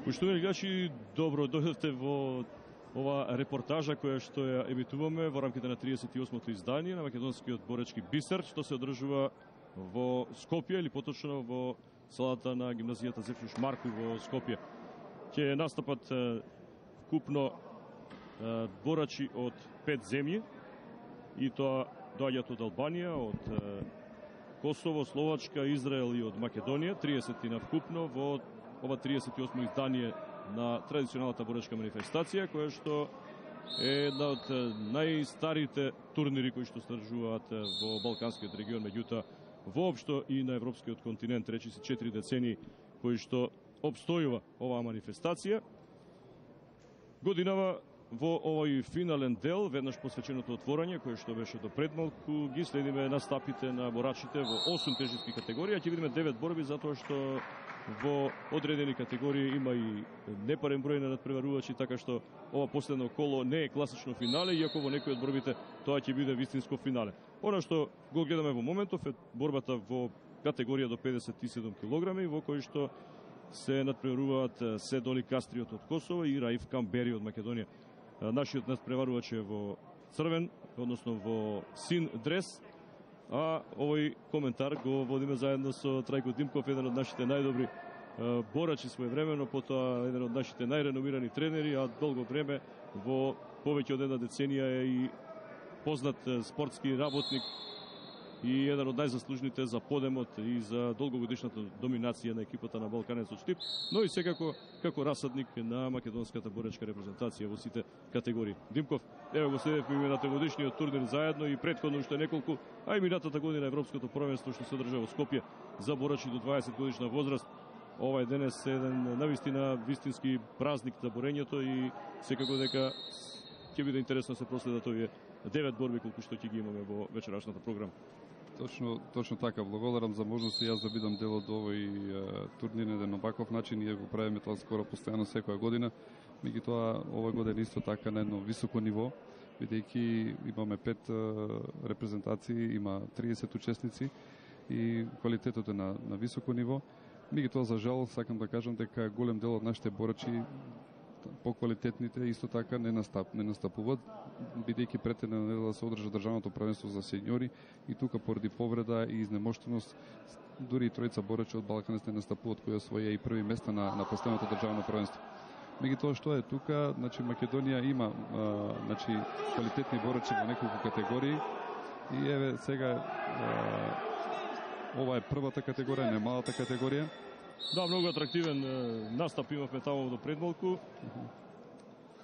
Поштовани гледачи, добро дојдовте во ова репортажа која што ја емитуваме во рамките на 38-то издание на македонскиот боречки бисер, што се одржува во Скопје или поточно во салата на гимназијата Зефруш Марку во Скопје. Ќе настапат вкупно борачи од 5 земји и тоа доаѓаат од Албанија, од Косово, Словачка, Израел и од Македонија, 30 на вкупно во ова 38 издание на традиционалната боречка манифестација, која што е една од најстарите турнири кои што одржуваат во Балканскиот регион, меѓутоа воопшто и на европскиот континент, речи се 4 децении кои што обстојува оваа манифестација. Годинава во овој финален дел, веднаш посвеченото отворање, кое што беше до предмалку, ги следиме настапите на борачите во 8 тежински категории, ќе видиме 9 борби, затоа што во одредени категории има и непарен број на надпреварувачи, така што ова последно коло не е класично финале, иако во некои од борбите тоа ќе биде вистинско финале. Она што го гледаме во моментов е борбата во категорија до 57 килограми, во кој што се надпреваруваат Седоли Кастриот од Косово и Раиф Камбери од Македонија. Нашиот надпреварувач е во црвен, односно во син дрес, а овој коментар го водиме заедно со Трајко Димков, еден од нашите најдобри борачи своевремено, потоа еден од нашите најреномирани тренери, а долго време во повеќе од една деценија е и познат спортски работник и еден од најзаслужните за подемот и за долгогодишната доминација на екипата на Балканецот Штип, но и секако како расадник на македонската боречка репрезентација во сите категории. Димков, ево го следевме минатата годишниот турнир заедно и претходно уште неколку, а и минатата година европското првенство што се одржа во Скопје за борачи до 20 годишна возраст. Ова е денес еден навистина вистински празник за борењето и секако дека ќе биде интересно се проследат овие 9 борби колку што ќе ги имаме во вечерашната програма. Точно така, благодарам за можност и јас да бидам дел од овој турнир на еден обаков начин. Ние го правиме тоа скоро постојано секоја година. Меѓутоа ова година исто така на едно високо ниво, бидејќи имаме 5 репрезентации, има 30 учесници и квалитетот е на високо ниво. Меѓутоа за жал сакам да кажам дека голем дел од нашите борачи, поквалитетните, исто така не настапуваат, бидејќи претедна недела се одржа државното првенство за сеньори и тука поради повреда и изнемоштеност дури и тројца борачи од Балканец не настапуваат, кои освоија и први места на последното државно првенство. Меѓутоа што е тука, значи Македонија има квалитетни борачи во неколку категории и еве сега ова е првата категорија, не малата категорија. Да, многу атрактивен настап имавме таму до предмалку.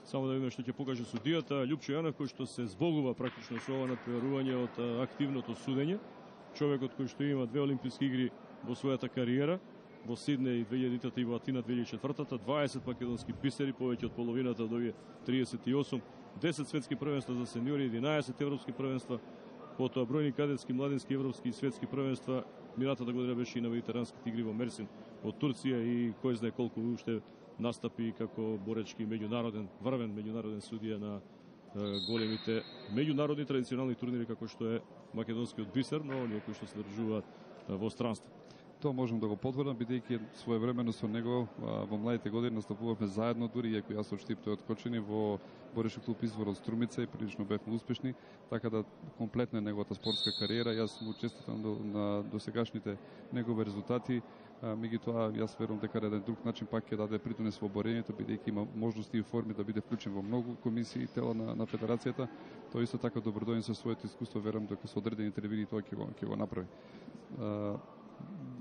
Само да видиме што ќе покаже судијата Љупчо Јанов, кој што се збогува практично со ова надпреварување од активното судење. Човекот кој што има 2 олимписки игри во својата кариера, во Сиднеј 2000-та и во Атина 2004-та, 20 македонски бисери, повеќе од половината од овие 38, 10 светски првенства за сениори, 11 европски првенства, потоа бројни кадетски, младински, европски и светски првенства. Минатата година беше и на медитеранските игри во Мерсин од Турција и кој знае колку уште настапи како боречки меѓународен, врвен меѓународен судија на големите меѓународни традиционални турнири како што е македонскиот бисер, но оние кои што се одржуваат во странство. Тоа можам да го потврдам, бидејќи своевремено со него во младите години настапувавме заедно, дури иако јас од Штип, тој од Кочини, во борешки клуб Извор од Струмица и прилично бевме успешни, така да комплетна неговата спортска кариера. Јас му честитам на досегашните негови резултати, меѓутоа јас верувам дека еден друг начин пак ќе даде придонес во борењето, бидејќи има можности и форми да биде вклучен во многу комисии и тела на федерацијата. Тој исто така добродојен со своето искуство, верувам дека со одредени термини тоа ќе го направи.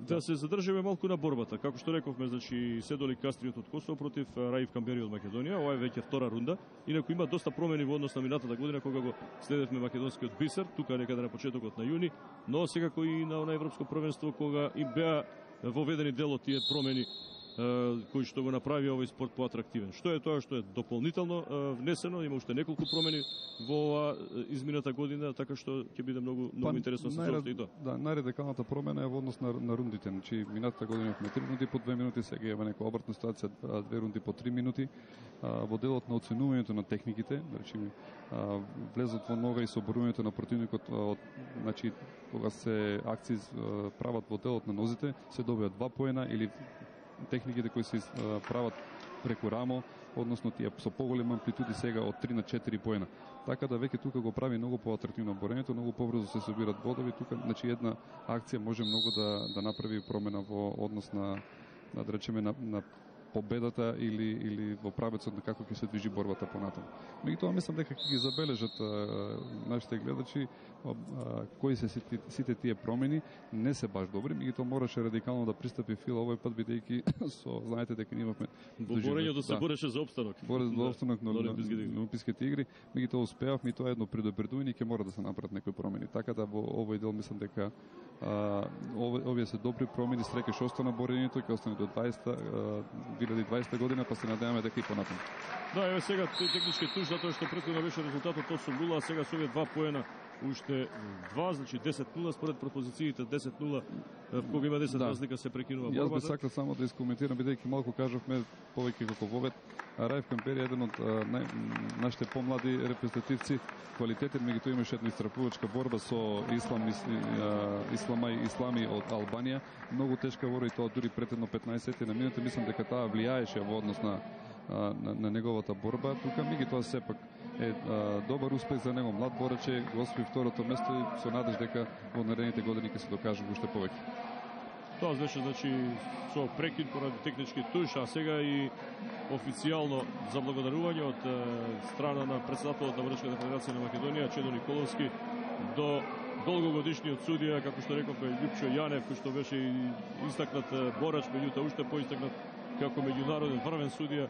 Да се задржиме малку на борбата. Како што рековме, значи Седоли Кастриот од Косово против Раиф Камбери од Македонија. Ова е веќе втора рунда. Инаку има доста промени во однос на минатата година кога го следевме македонскиот бисер, тука некаде на почетокот на јуни, но секако и на европско првенство кога им беа воведени дел од тие промени кои што го направи овој спорт поатрактивен. Што е тоа што е дополнително внесено, има уште неколку промени во ова измината година, така што ќе биде многу интересно се соопшти и тоа. Да, најрадикалната промена е во однос на рундите. Значи минатата година имавме 3 рунди по 2 минути, сега има некоја обратна ситуација 2 рунди по 3 минути. Во делот на оценувањето на техниките, значи влезот во нога и соборувањето на противникот, значи кога се акции прават во делот на нозите, се добиваат 2 поена или техниките кои се прават преку рамо, односно тие со поголем амплитуди сега од 3 на 4 поена. Така да веќе тука го прави многу поатрактивно борењето, многу побрзо се собират бодови, тука значи една акција може многу да направи промена во однос на да речеме на победата или во правецот на како ќе се движи борбата понатаму. Меѓутоа мислам дека ќе ги забележат нашите гледачи кои се сите тие промени не се баш добри, меѓутоа мораше радикално да пристапи Фил овој пат бидејќи знаете дека ние имавме борењето се бореше за опстанок. Бореше за опстанок на Олимписките игри, меѓутоа успеавме и тоа е едно предупредување ќе мора да се направат некои промени. Така да во овој дел мислам дека овие се добри промени, среќаш остана борењето, ќе остане до 2020 година, па се надеваме дека и понатаму. Да, еве сега технички туш, затоа што претходно беше резултатот 8-0, а сега со овие 2 поена уште 2, значи 10-0 според пропозициите 10-0, кога има 10 разлика се прекинува борбата. Јас би сакал само да искоментирам бидејќи малку кажавме повеќе како вовет. Раев Кампери е еден од нашите помлади репрезентативци, квалитетен, меѓутоа имаше една истрапувачка борба со Ислами од Албанија. Многу тешка борба и тоа дури претедно 15 на минута. Мислам дека таа влијаеше во однос на неговата борба. Тука меѓутоа сепак е добар успех за него. Млад борач е, го освои второто место и со надеж дека во наредните години ќе се докаже уште повеќе. Тоа беше значи со прекин поради технички туш, а сега и официјално заблагодарување од страна на председателот на Борачката федерација на Македонија Чедо Николовски до долгогодишниот судија, како што рековме, Љупчо Јанев, кој што беше и истакнат борач, меѓутоа уште поистакнат како меѓународен врвен судија,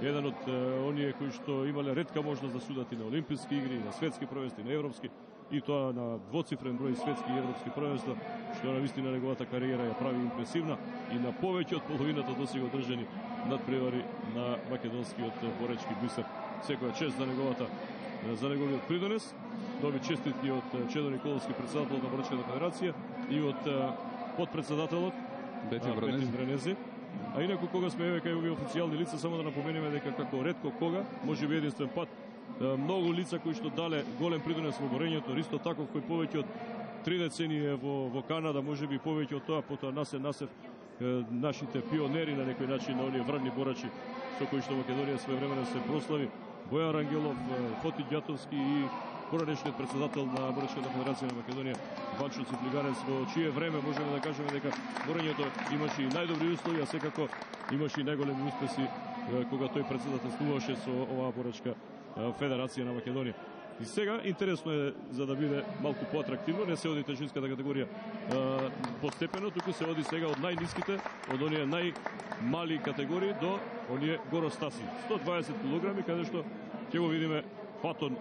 еден од оние кои што имале ретка можност да судат и на олимписки игри, на светски првенства, на европски, и тоа на двоцифрен број светски и европски првенства, што на вистина неговата кариера ја прави импресивна и на повеќе од половината досега одржани надпревари на македонскиот боречки бисер. Секоја чест за неговиот придонес. Доби честитки од Чедо Николовски, председател на Борачката федерација, и од подпредседателот Бетин Вренези. А инаку кога сме еве кај овие официјални лица, само да напоменеме дека како ретко кога, можеби единствен пат, многу лица кои што дале голем придонес во борењето, Ристо Таков кој повеќе од 3 децении во Канада, можеби повеќе од тоа, потоа Насев нашите пионери на некој начин, на оние врвни борачи со кои што Македонија своевремено се прослави, Бојан Рангелов, Фоти Ѓатовски и поранешниот председател на Борачката федерација на Македонија Банчо Цифлиганец, во чие време можеме да кажеме дека борењето имаше и најдобри услови, а секако имаше и најголеми успеси кога тој председателствуваше со оваа Борачка федерација на Македонија. И сега интересно е, за да биде малку поатрактивно, не се оди тежинската категорија постепено, туку се оди сега од најниските, од оние најмали категории до оние горостаси. 120 кг, каде што ќе го видиме Фатјон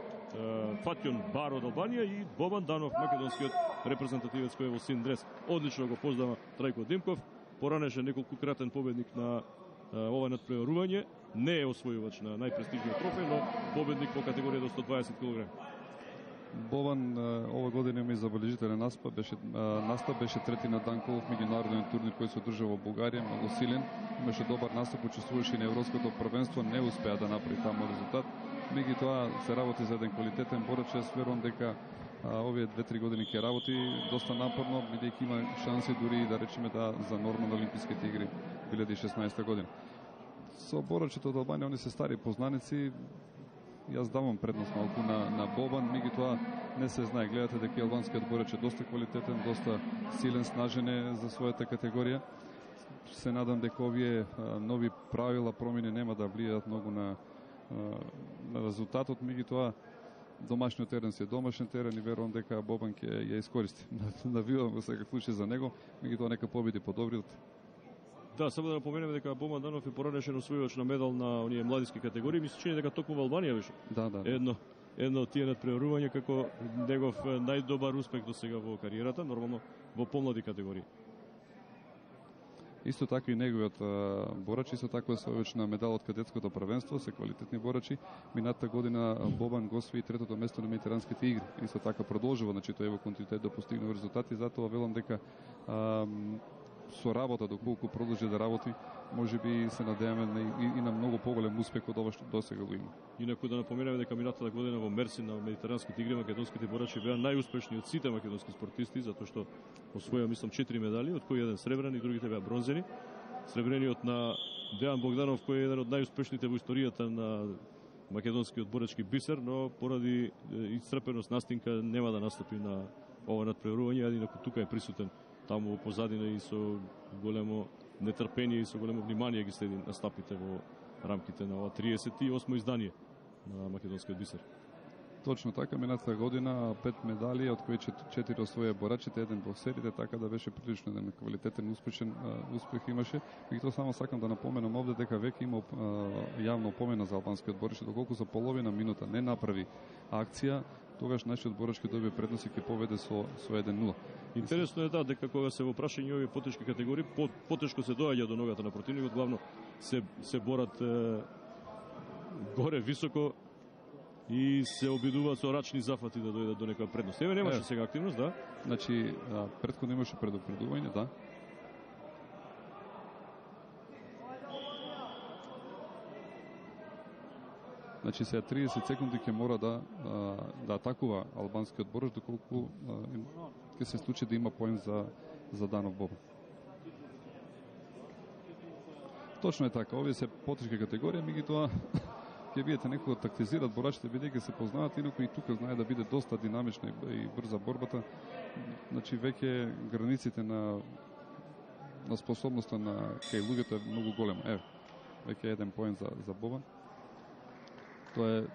Бар од Албанија и Бобан Данов, македонскиот репрезентативец кој е во син дрес. Одлично го познава Трајко Димков, поранеше неколкукратен победник на ова надпреварување, не е освојувач на најпрестижниот трофеј, но победник по категорија до 120 кг. Бобан ова година има и забележителен настап, беше трети на Данколов, меѓународен турнир кој се одржа во Бугарија, многу силен. Имаше добар настап, учествуваше и на европското првенство, не успеа да направи таму резултат. Меѓутоа се работи за еден квалитетен борач, јас верувам дека овие 2-3 години ќе работи доста напорно, бидејќи има шанси дури да речеме за норма на Олимписките игри 2016 година. Со борачите од Албанија, они се стари познаници, јас давам предност малку на Бобан, меѓутоа не се знае. Гледате дека албанскиот борач е доста квалитетен, доста силен, снажен е за својата категорија. Се надам дека овие нови правила, промени нема да влијаат многу на резултатот, меѓутоа домашниот терен си е домашен терен и верувам дека Бобан ќе ја искористи. Навивам во секој случај за него, меѓутоа нека победи подобриот. Да, само да напоменеме дека Бобан Данов е поранешен освојувач на медал на оние младиски категории. Ми се чини дека токму во Албанија беше. Да. Едно од тие надпреварувања како негов најдобар успех до сега во кариерата, нормално во помлади категории. Исто така и неговиот борач, исто така освојувач на медал од кадетското првенство, се квалитетни борачи. Минатата година Бобан го освои третото место на медитеранските игри. Исто така продолжува, значи тој во континуитет да постигнува резултати, затоа велам дека со работа, доколку продолжи да работи, може би се надеваме и на многу поголем успех од ова што досега го има. Инаку да напоменеме дека минатата година во Мерсин на медитеранските игри македонските борачи беа најуспешни од сите македонски спортисти, затоа што освоја мислам 4 медали, од кои еден сребрен и другите беа бронзени. Сребрениот на Дејан Богданов, кој е еден од најуспешните во историјата на македонскиот боречки бисер, но поради исцрпеност настинка нема да настапи на ова надпреварување, инаку тука е присутен таму во позадина и со големо нетрпение и со големо внимание ги следи настапите во рамките на ова 38 издание на македонскиот бисер. Точно така, минатата година 5 медали, од кои 4 освоја борачите, еден боксерите, така да беше прилично еден квалитетен успех имаше. И тоа само сакам да напоменам овде дека веќе има јавно опомена за албанскиот борач, доколку за половина минута не направи акција, тогаш нашиот борачки добие предност и ќе поведе со 1-0. Интересно е дека кога се во прашање овие потешки категории, потешко се доаѓа до ногата на противникот, главно се борат горе високо и се обидуваат со рачни зафати да дојдат до некоја предност. Еве немаше сега активност, да? Значи, претходно имаше предупредување, да. Значи, сега 30 секунди ќе мора да атакува албанскиот борач, доколку ќе се случи да има поен за Данов Бобан. Точно е така, овие се потешки категорија, меѓутоа ќе видите некој тактизират борачите, бидејќи се познават, инаку и тука знае да биде доста динамична и брза борбата. Значи веќе границите на способноста на кај луѓето е многу голема. Еве, веќе еден поен за Бобан. Тоа е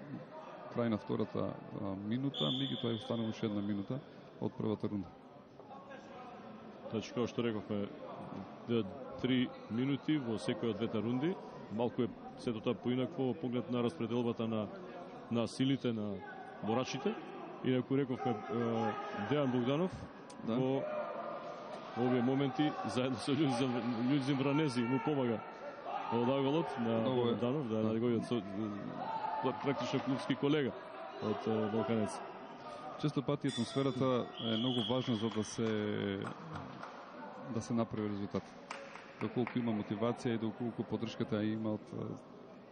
крај на втората минута, меѓутоа останува уште една минута од првата рунда. Значи, како што рековме, 3 минути во секој од двете рунди. Малку е сето тоа поинакво поглед на распределбата на силите на борачите. Инаку рековме Дејан Богданов во овие моменти заедно со Људзим Вранези му помага од аголот на Богданов, да неговиот практично клубски колега од Балканец. Често пати атмосферата е многу важна за да се направи резултат. Доколку има мотивација и доколку поддршката има од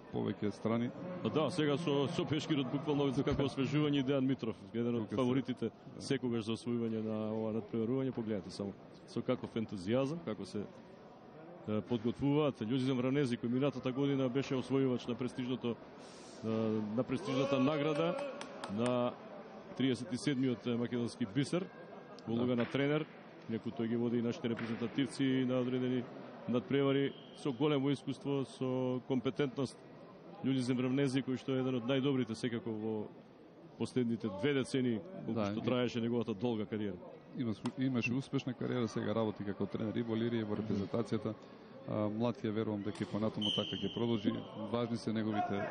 повеќе страни. Да, сега со пешкирот буквално како освежување Дејан Митров, еден од фаворитите секогаш за освојување на ова надпреварување. Погледнете само со каков ентузијазам, како се подготвуваат. Људзим Вранези, кој минатата година беше освојувач на престижната награда на 37-миот македонски бисер, во улога на тренер, некој тој ги води и нашите репрезентативци на одредени надпревари со големо искуство, со компетентност. Људзим Вранези, кој што е еден од најдобрите секако во последните 2 децени, колку што траеше неговата долга кариера. Имаше успешна кариера, сега работи како тренер и во Лирија, во репрезентацијата. Млад е, верувам дека понатаму така ќе продолжи. Важни се неговите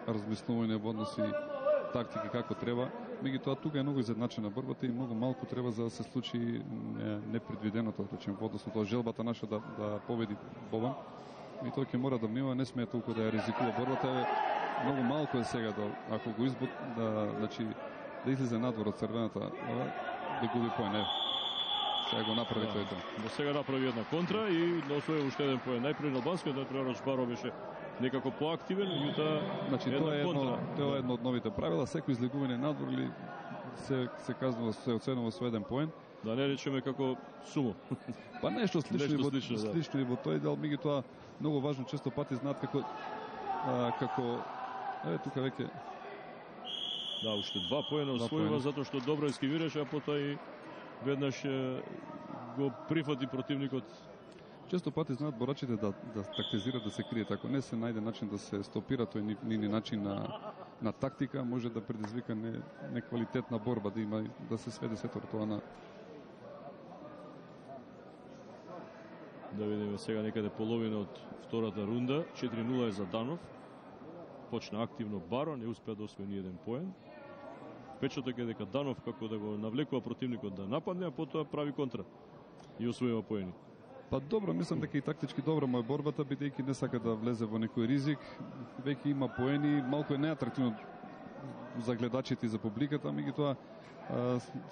размислувања во односи тактики како треба. Меѓутоа тука е многу изедначена борбата и многу малку треба за да се случи непредвиденото, речем, во однос на желбата наша да победи Бобан. И тој ќе мора да внимава, не смее толку да ја ризикува борбата. Многу малку е сега ако го избут значи да излезе надвор од црвената, да губи поен. Сега го направи тој тоа. До сега направи една контра и освои уште еден поен. Најпрви на албанскиот надпреварач Баро беше некако поактивен, меѓутоа значи тоа е едно од новите правила, секој излегување надвор или се казва се оценува со еден поен. Да не речеме како сумо. Па нешто слично и во тој дел, меѓутоа многу важно, често пати знаат како еве тука веќе да, уште 2 поена освојува затоа што добро ескивираше, а потоа и веднаш го прифати противникот. Често пати знаат борачите да тактизираат, да се кријат. Ако не се најде начин да се стопира тој нивни начин на тактика, може да предизвика неквалитетна борба, да има да се сведе сето тоа на. Да видиме сега некаде половина од втората рунда. 4-0 е за Данов. Почна активно Баро, не успеа да освои ни еден поен. Печаток е дека Данов како да го навлекува противникот да нападне, а потоа прави контра и освојува поени. Па добро, мислам дека и тактички добра му е борбата, бидејќи не сака да влезе во некој ризик. Веќе има поени, малку е неатрактивно за гледачите и за публиката, меѓутоа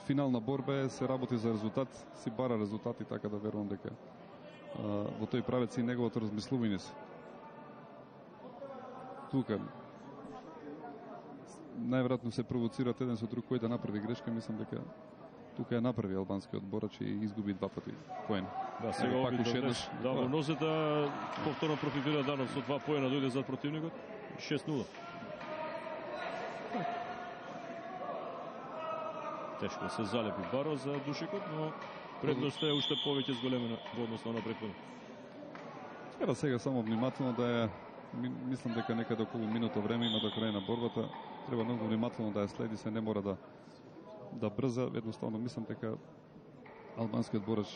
финална борба е, се работи за резултат, си бара резултати, така да верувам дека во тој правец и неговото размислување се. Тука најверојатно се провоцираат еден со друг кој да направи грешка, мислам дека тука ја направи албанскиот борач и изгуби 2 пати поен. Да, сега пак уште еднаш во нозета повторно профитира Данов со 2 поена дојде за противникот 6-0. Тешко се залепи Баро за Душикот, но предноста е уште повеќе зголемена во однос на претходно. Треба сега само внимателно да ја мислам дека некаде околу минута време има до крај на борбата. Треба многу внимателно да ја следи, се не мора да брза. Едноставно мислам дека албанскиот борач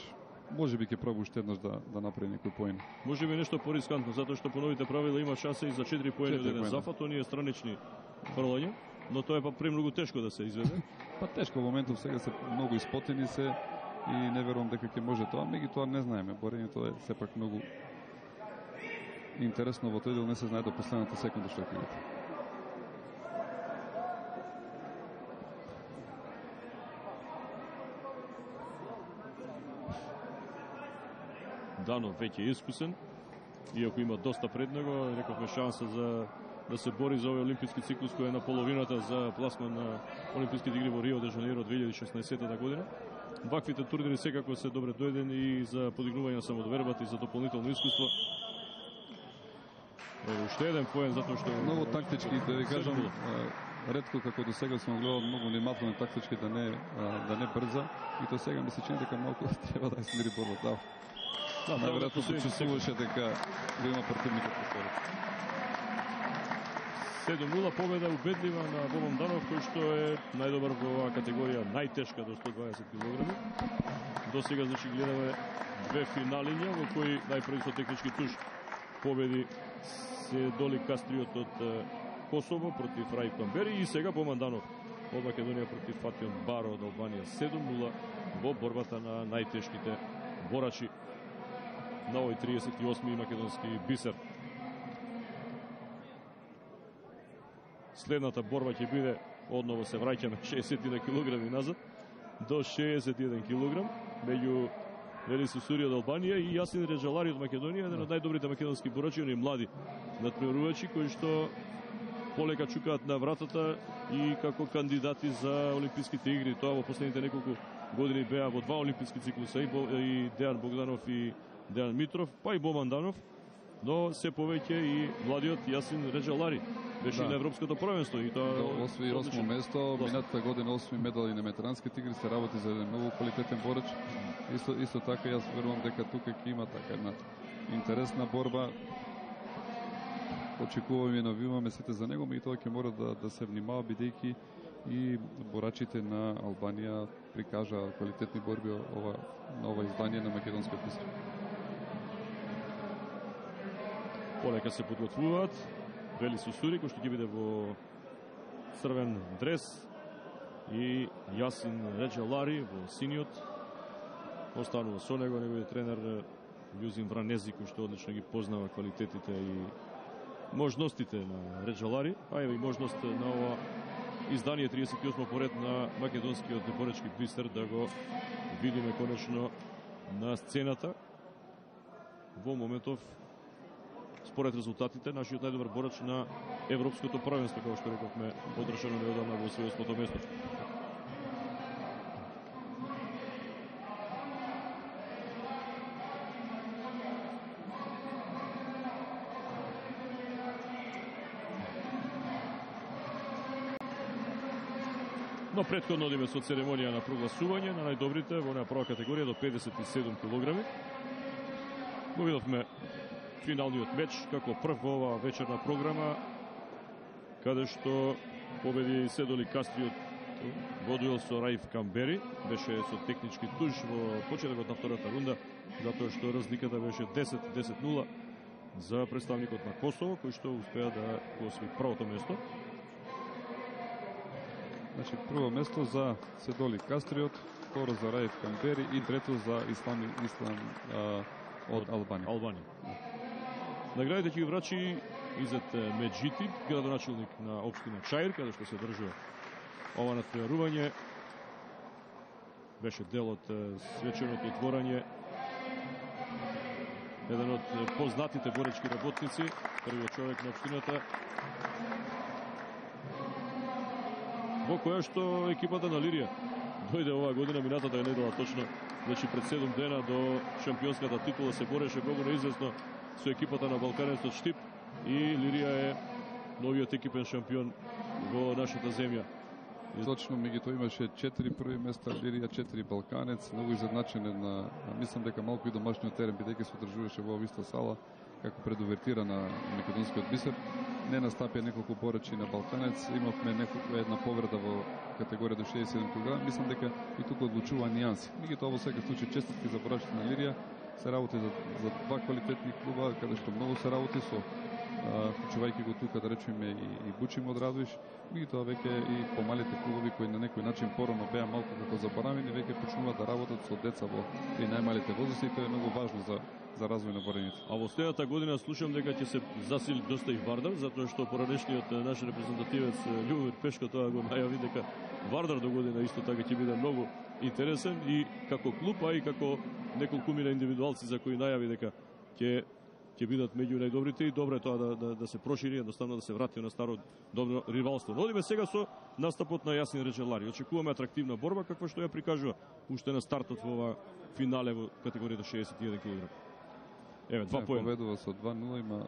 можеби ќе проба уште еднаш да направи некој поен. Можеби нешто порискантно, затоа што по новите правила има шанса и за 4 поени од еден зафат, оние странични фрлања, но тоа е па премногу тешко да се изведе. Па тешко во моментов сега се многу испотени се и не верувам дека ќе може тоа, меѓутоа не знаеме. Борењето е сепак многу интересно, во тој дел не се знае до последната секунда што ќе биде. Данов веќе е искусен, иако има доста пред него, рековме шанса за да се бори за овој олимписки циклус кој е на половината за пласман на олимписките игри во Рио де Жанеиро 2016 година. Ваквите турнири секако се добре дојдени и за подигнување на самодовербата и за дополнително искуство. Уште еден поен затоа што многу тактички, да ви кажам, ретко како до сега сум гледал многу внимателно тактички да не брза и тоа сега ми се чини дека малку треба да смири борбата. Најверојатно се чувствуваше дека го има противникот по скоро. 7-0 победа убедлива на Бобан Данов, кој што е најдобар во оваа категорија, најтешка до 120 кг. До сега значи гледаме две финалиња во кои најпрви со технички туш победи се Доли Кастриот од Косово против Раиф Камбери и сега Бобан Данов од Македонија против Фатион Баро од Албанија 7-0 во борбата на најтешките борачи на овој 38-ми македонски бисер. Следната борба ќе биде, одново се враќаме 60 килограми назад, до 61 килограм, меѓу Велис Усури од Албанија и Јасин Реджалари од Македонија, еден од најдобрите македонски борачи, они млади надпреварувачи кои што полека чукаат на вратата и како кандидати за олимписките игри. Тоа во последните неколку години беа во 2 олимписки циклуса и Дејан Богданов и Дејан Митров, па и Бобан Данов, но се повеќе и младиот Јасин Реджалари беше на европското првенство и тоа освои 8 место, минатата година 8 медали на ветеранските игри, се работи за еден многу квалитетен борач. Исто така јас верувам дека тука ќе има така една интересна борба. Очекуваме и навиваме сите за него, и тоа ќе мора да се внимава бидејќи и борачите на Албанија прикажа квалитетни борби на ова издание на македонскиот бисер. Полека се подготвуваат Велис Усури, кој што ќе биде во црвен дрес, и Јасин Реджалари во синиот. Останува со него неговиот тренер Љузин Вранези, кој што одлично ги познава квалитетите и можностите на Реджалари, а еве и можност на ова издание 38 поред на македонскиот борачки бисер да го видиме конечно на сцената. Во моментов, според резултатите, нашиот најдобар борач на европското првенство, како што рековме, одржано неодамна во својот 8-то место. Но претходно одиме со церемонија на прогласување на најдобрите во онаа прва категорија до 57 килограми. Го видовме финалниот меч како прв во оваа вечерна програма, каде што победи Седоли Кастриот во дуел со Раиф Камбери. Беше со технички туш во почетокот на втората рунда, затоа што разликата беше 10-0 за представникот на Косово, кој што успеа да го освои првото место. Значи, прво место за Седоли Кастриот, второ за Раиф Камбери и трето за Ислам од Албанија. Наградите ќе ги врачи Изет Меджити, градоначелник на општина Чаир, каде што се држува ова надпреварување. Беше дел од свеченото отворање. Еден од познатите боречки работници, првиот човек на општината, во која што екипата на Лирија дојде оваа година, минатата недела точно, значи пред 7 дена до шампионската титула се бореше многу неизвестно со екипата на Балканецот Штип и Лирија е новиот екипен шампион во нашата земја. Точно, меѓутоа имаше 4 први места, Лирија 4 Балканец, многу изедначен на, мислам дека малку и домашниот терен, бидејќи се одржуваше во иста сала, како предувертира на македонскиот бисер. Не настапија неколку борачи на Балканец, имавме една повреда во категорија до 67 кг, мислам дека и тука одлучува нијанси. Меѓутоа во секој случај честитки за борачите на Лирија, се работи за два квалитетни клуба, каде што многу се работи со вклучувајќи го тука да речеме и Бучим од Радуиш, меѓутоа веќе и помалите клубови кои на некој начин порано беа малку како заборавени, веќе почнуваат да работат со деца во и најмалите возрасти и тоа е многу важно за развој на борењето. А во следната година слушам дека ќе се засили доста и Вардар, затоа што поранешниот наш репрезентативец Љубомир Пешко тоа го најави дека Вардар до година исто така ќе биде многу интересен и како клуб, а и како неколку мина индивидуалци за кои најави дека ќе бидат меѓу најдобрите и добро е тоа да се прошири, едноставно да се врати на старо добро ривалство. Но одиме сега со настапот на Јасин Реджелари. Очекуваме атрактивна борба каква што ја прикажува уште на стартот во ова финале во категоријата 61 кг. Еве, 2 поена. Победува со 2-0, има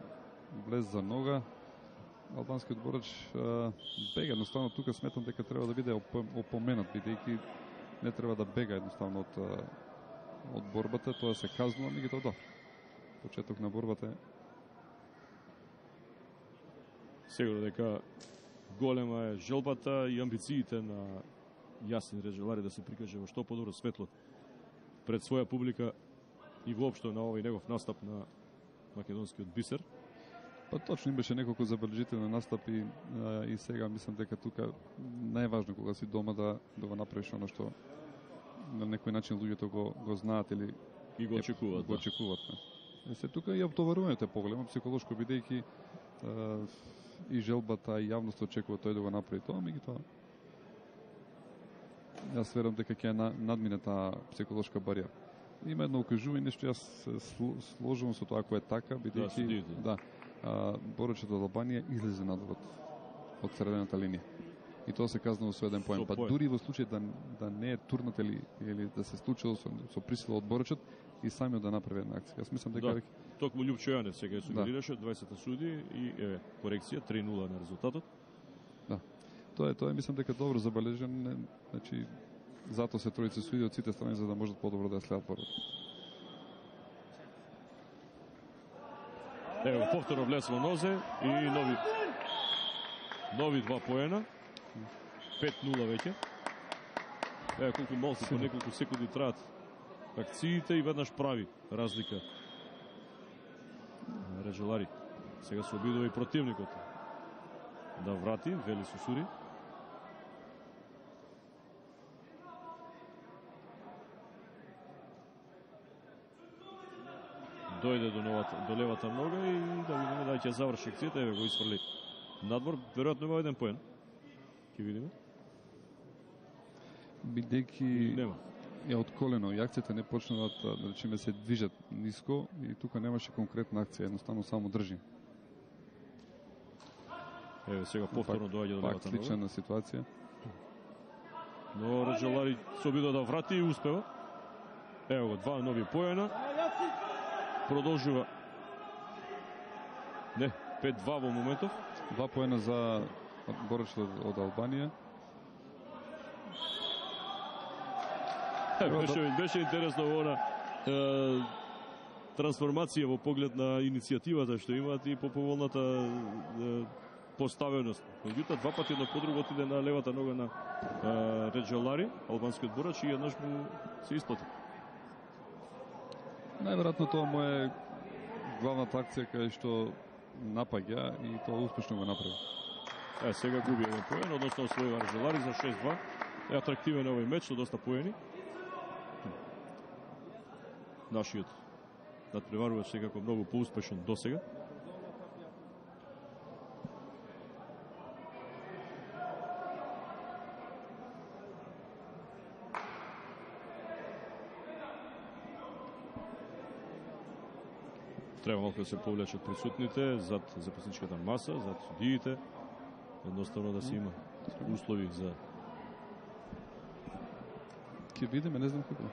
блез за нога. Албанскиот борач бега, едноставно тука сметам дека треба да биде опоменат, бидејќи не треба да бега едноставно од борбата, тоа се казнува, меѓутоа да. Почеток на борбата е. Сигурно дека голема е желбата и амбициите на Јасин Реджелари да се прикаже во што подобро светло пред своја публика и воопшто на овој негов настап на македонскиот бисер. Па точно имаше неколку забележителни настапи и сега мислам дека тука најважно кога си дома да го направиш оно што на некој начин луѓето го знаат или и го очекуваат. Го очекуваат. Се тука и обтоварувањето е поголемо психолошко, бидејќи и желбата и јавноста очекува тој да го направи тоа, меѓутоа јас верувам дека ќе надмине таа психолошка бариера. Има едно укажување што јас се сложувам со тоа ако е така, бидејќи борачот од Албанија излезе надвор од средената линија. И тоа се казнува со еден поен. Па дури во случај да не е турнат или да се случило со присила од борачот и самиот да направи една акција. Јас мислам дека токму Љупчо Јанев сега сугерираше 20 суди и корекција 3-0 на резултатот. Да. Тоа е мислам дека добро забележен, значи затоа се тројца суди од сите страни за да можат подобро да ја следат борбата. Ево повторно влез во нозе и нови 2 поена. 5-0 веќе. Ево колку малку по неколку секунди траат акциите и веднаш прави разлика. Реджелари сега се обидува и противникот да врати, вели Сусури. Дојде до левата нога и да видиме дали ќе заврши акцијата. Еве го изфрли надвор, веројатно има еден поен. Ќе видиме. Бидејќи е од колено и акцијата не почнуваат да речеме се движат ниско и тука немаше конкретна акција, едноставно само држи. Еве сега повторно доаѓа до левата нога. Слична ситуација. Но Реджелари се обидува да врати и успева. Ево го 2 нови поена. Продолжува. Не, 5-2 во моментов. 2 поена за борачот од Албанија. Беше интересно она трансформација во поглед на иницијативата што имаат и по поволната поставеност. Меѓутоа два пати едно по друго отиде на левата нога на Реджелари, албанскиот борач, и еднаш му се исплати. Најверојатно тоа му е главната акција кај што напаѓа и тоа успешно го направи. Сега губи еден поен, односно освојува Реджелари за 6-2. Е атрактивен овој меч со доста поени. Нашиот надпреварувач секако многу поуспешен досега. Треба малку да се повлечат присутните зад записничката маса, зад судиите. Едноставно да се има услови за Ќе видиме, не знам како.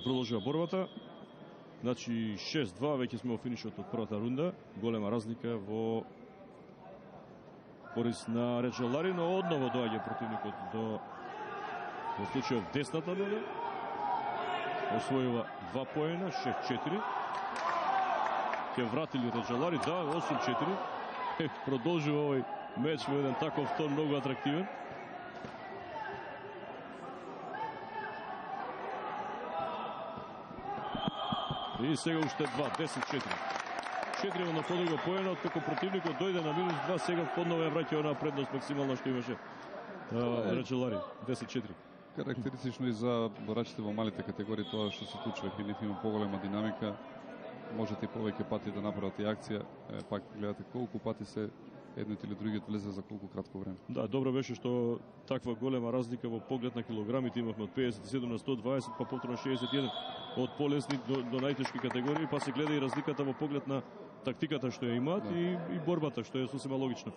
Продолжува борбата. Значи 6-2, веќе сме во финишот од првата рунда. Голема разлика во корис на Реджелари, но одново доаѓа противникот до во случајот десната нога. Освојува 2 поена, 6-4. Ќе вратили Реджелари, да, 8-4. Продолжува овој меч во еден таков тон, многу атрактивен. И сега уште 2, 10-4. 4 на подолго поена, откако противникот дојде на минус 2, сега поднова ја враќа на предност максимална што имаше Реджелари, 10-4. Карактеристично и за борачите во малите категории тоа што се случува, ќе нив има поголема динамика, можете и повеќе пати да направат и акција, пак гледате колку пати се едниот или другиот влезе за колку кратко време. Да, добро беше што таква голема разлика во поглед на килограмите имавме од 57 на 120, па повторно 61 од полесни до најтешки категории, па се гледа и разликата во поглед на тактиката што ја имаат, да, и борбата што е сосема логична.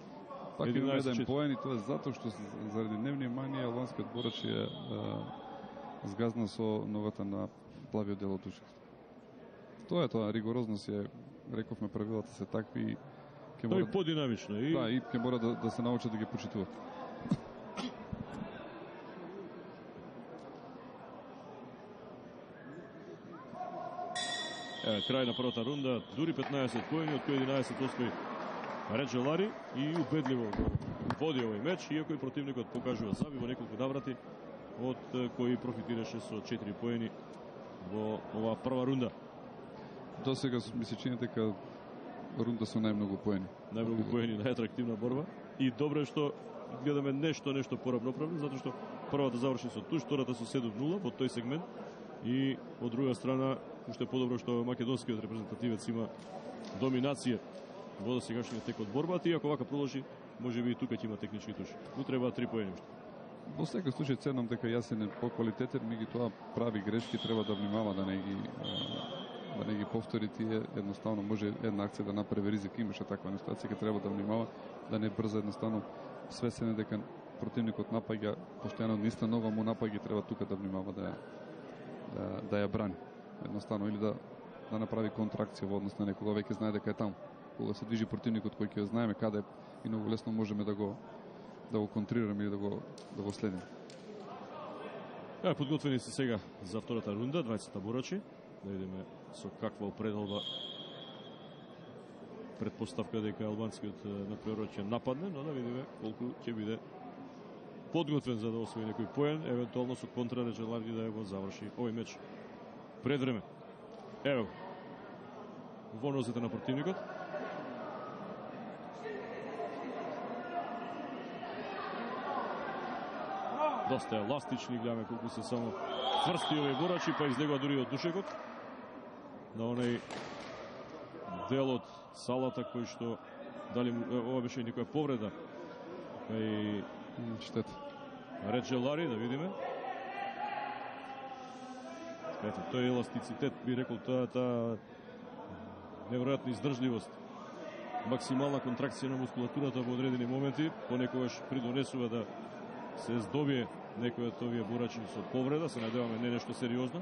Пак има еден поен и тоа е затоа што заради дневни манија албанскиот борач е згазна со ногата на плавиот дел од ушите. Тоа е тоа, ригорозност е, рековме правилата се такви. Тоа е подинамично. Да, и ќе мора да се научат да ги почитуваат. Крај на првата рунда, дури 15 поени, од кои 11 освои Реджелари и убедливо води овој меч, иако и противникот покажува заби во неколку наврати, од кои профитираше со 4 поени во оваа прва рунда. До сега ми се чини дека рунда со најмногу поени. Најмногу поени, најатрактивна борба. И добро е што гледаме нешто поробно правилно, затоа што првата заврши со туш, втората со 7-0 во тој сегмент. И од друга страна, уште подобро што македонскиот репрезентативец има доминација во досегашниот тек од борбата, и ако вака продолжи, може би и тука ќе има технички туш. Му треба 3 поени уште. Во секој случај ценам дека Јасен е поквалитетен, меѓутоа прави грешки, треба да внимава да не ги повтори тие, едноставно може една акција да направи ризик, имаше таква ситуација, ќе треба да внимава, да не брза, едноставно свесен е дека противникот напаѓа, постојано ниста нога му напаѓа, треба тука да внимава да ја брани. Едноставно или да направи контракција во однос на некога, веќе знае дека е таму. Кога се движи противникот кој ќе знаеме каде, и многу лесно можеме да го контрираме или да го следиме. Подготвени се сега за втората рунда, 20 борачи. Да видиме со каква определба предпоставка дека албанскиот надпреварач ќе нападне, но да видиме колку ќе биде подготвен за да освои некој поен, евентуално со контра Реджелари да го заврши овој меч пред време. Ево во нозете на противникот. Доста еластични, гледаме колку се само тврсти овој борачи, па излегува дури од душекот на оној дел од салата кој што дали ова беше некоја повреда и штета. Реджелари, да видиме. Ето, тој еластицитет, би рекол, таа неверојатна издржливост, максимална контракција на мускулатурата во одредени моменти, понекогаш придонесува да се здобие некој од овие борачи со повреда, се надеваме не нешто сериозно.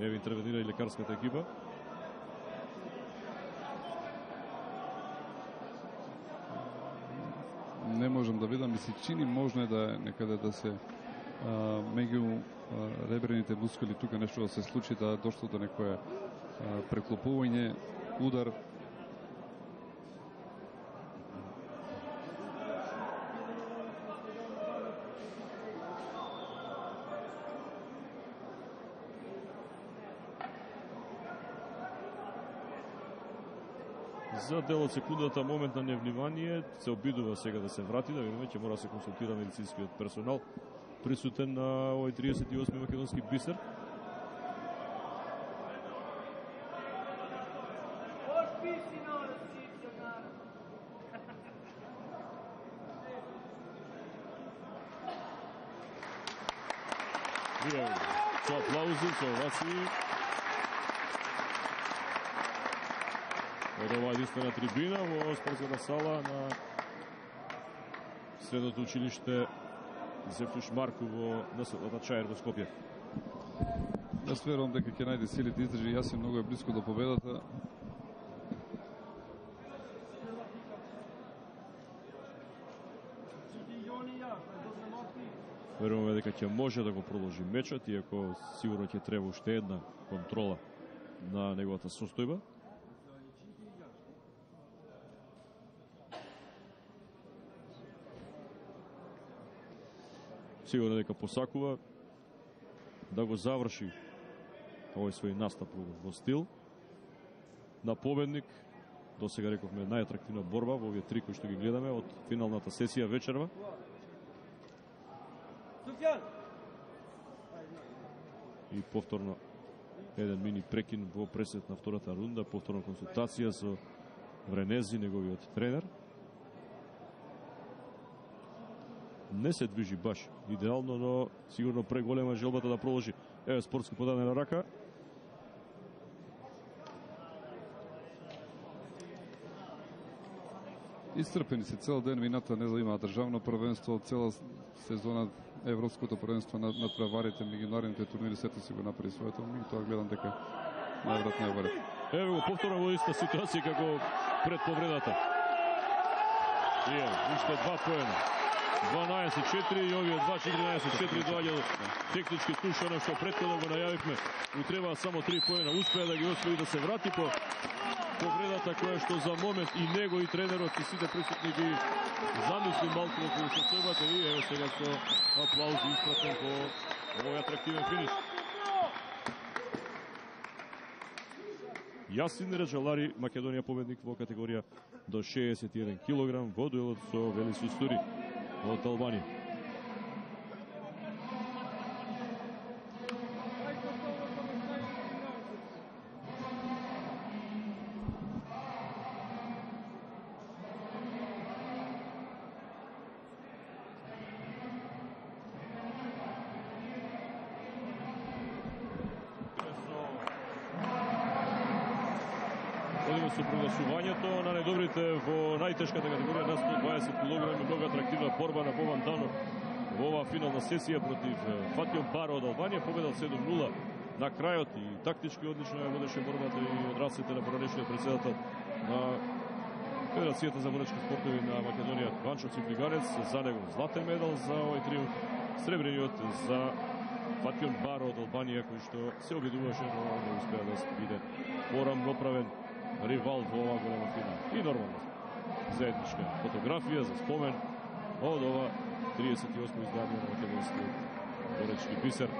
Еве интервенира и лекарската екипа. Не можам да видам, ми се чини можно е да некаде да се меѓу ребрените мускули тука нешто да се случи, да дошло до некое преклопување, удар. За дел од секундата момент на невнимание се обидува сега да се врати, да видиме, ќе мора да се консултира медицинскиот персонал присутен на овој 38 македонски бисер. Со аплаузи, со овации. од оваа единствена трибина во спортската сала на средното училиште Зефтуш Марку во населата Чаир во Скопје. Јас верувам дека ќе најде сили да издржи. Јас многу е близко до победата. Веруваме дека ќе може да го продолжи мечот, иако сигурно ќе треба уште една контрола на неговата состојба. Сигурно дека посакува да го заврши овој свој настап во стил на победник. До сега рековме најатрактивна борба во овие три кои што ги гледаме од финалната сесија вечерва. И повторно еден мини прекин во пресет на втората рунда, повторно консултација со Вренези, неговиот тренер. Не се движи баш идеално, но сигурно преголема желбата да продолжи. Еве спортски подадена рака. Исцрпени се цел ден, мината не има државно првенство, цела сезона европското првенство над преварите, меѓународните турнири, сето си го направи своето, и тоа гледам дека најверојатно е во ред. Еве го повторно во иста ситуација како пред повредата. Уште 2 поена. 12-4 и овие 2-14-4 доаѓа технички туш, оно што претходно го најавивме. Му треба само 3 поена, успеа да ги освои, да се врати по повредата која што за момент и него и тренерот и сите присутни ги замисли малку околу состојбата и еве сега со аплаузи испратен по овој атрактивен финиш. Јасин Реджалари, Македонија победник во категорија до 61 кг во дуелот со Велис Устури од Албанија. Одиме со прогласувањето на најдобрите во најтешката категорија на 120 кг. Многу атрактивна борба на Бован Данов во оваа финална сесија против Фатион Баро од Албанија. Победал 7-0 на крајот и тактички одлично ја водеше борбата и од рацете на поранешниот председател на Федерацијата за боречки спортови на Македонија Ванчо Цифлиганец. За него златен медал за овој триумф, сребрениот за Фатион Баро од Албанија, кој што се обидуваше, но не успеа да биде порамноправен ривал во оваа голема финал. И нормално заедничка фотографија за спомен од ова 38 издание на македонскиот боречки бисер.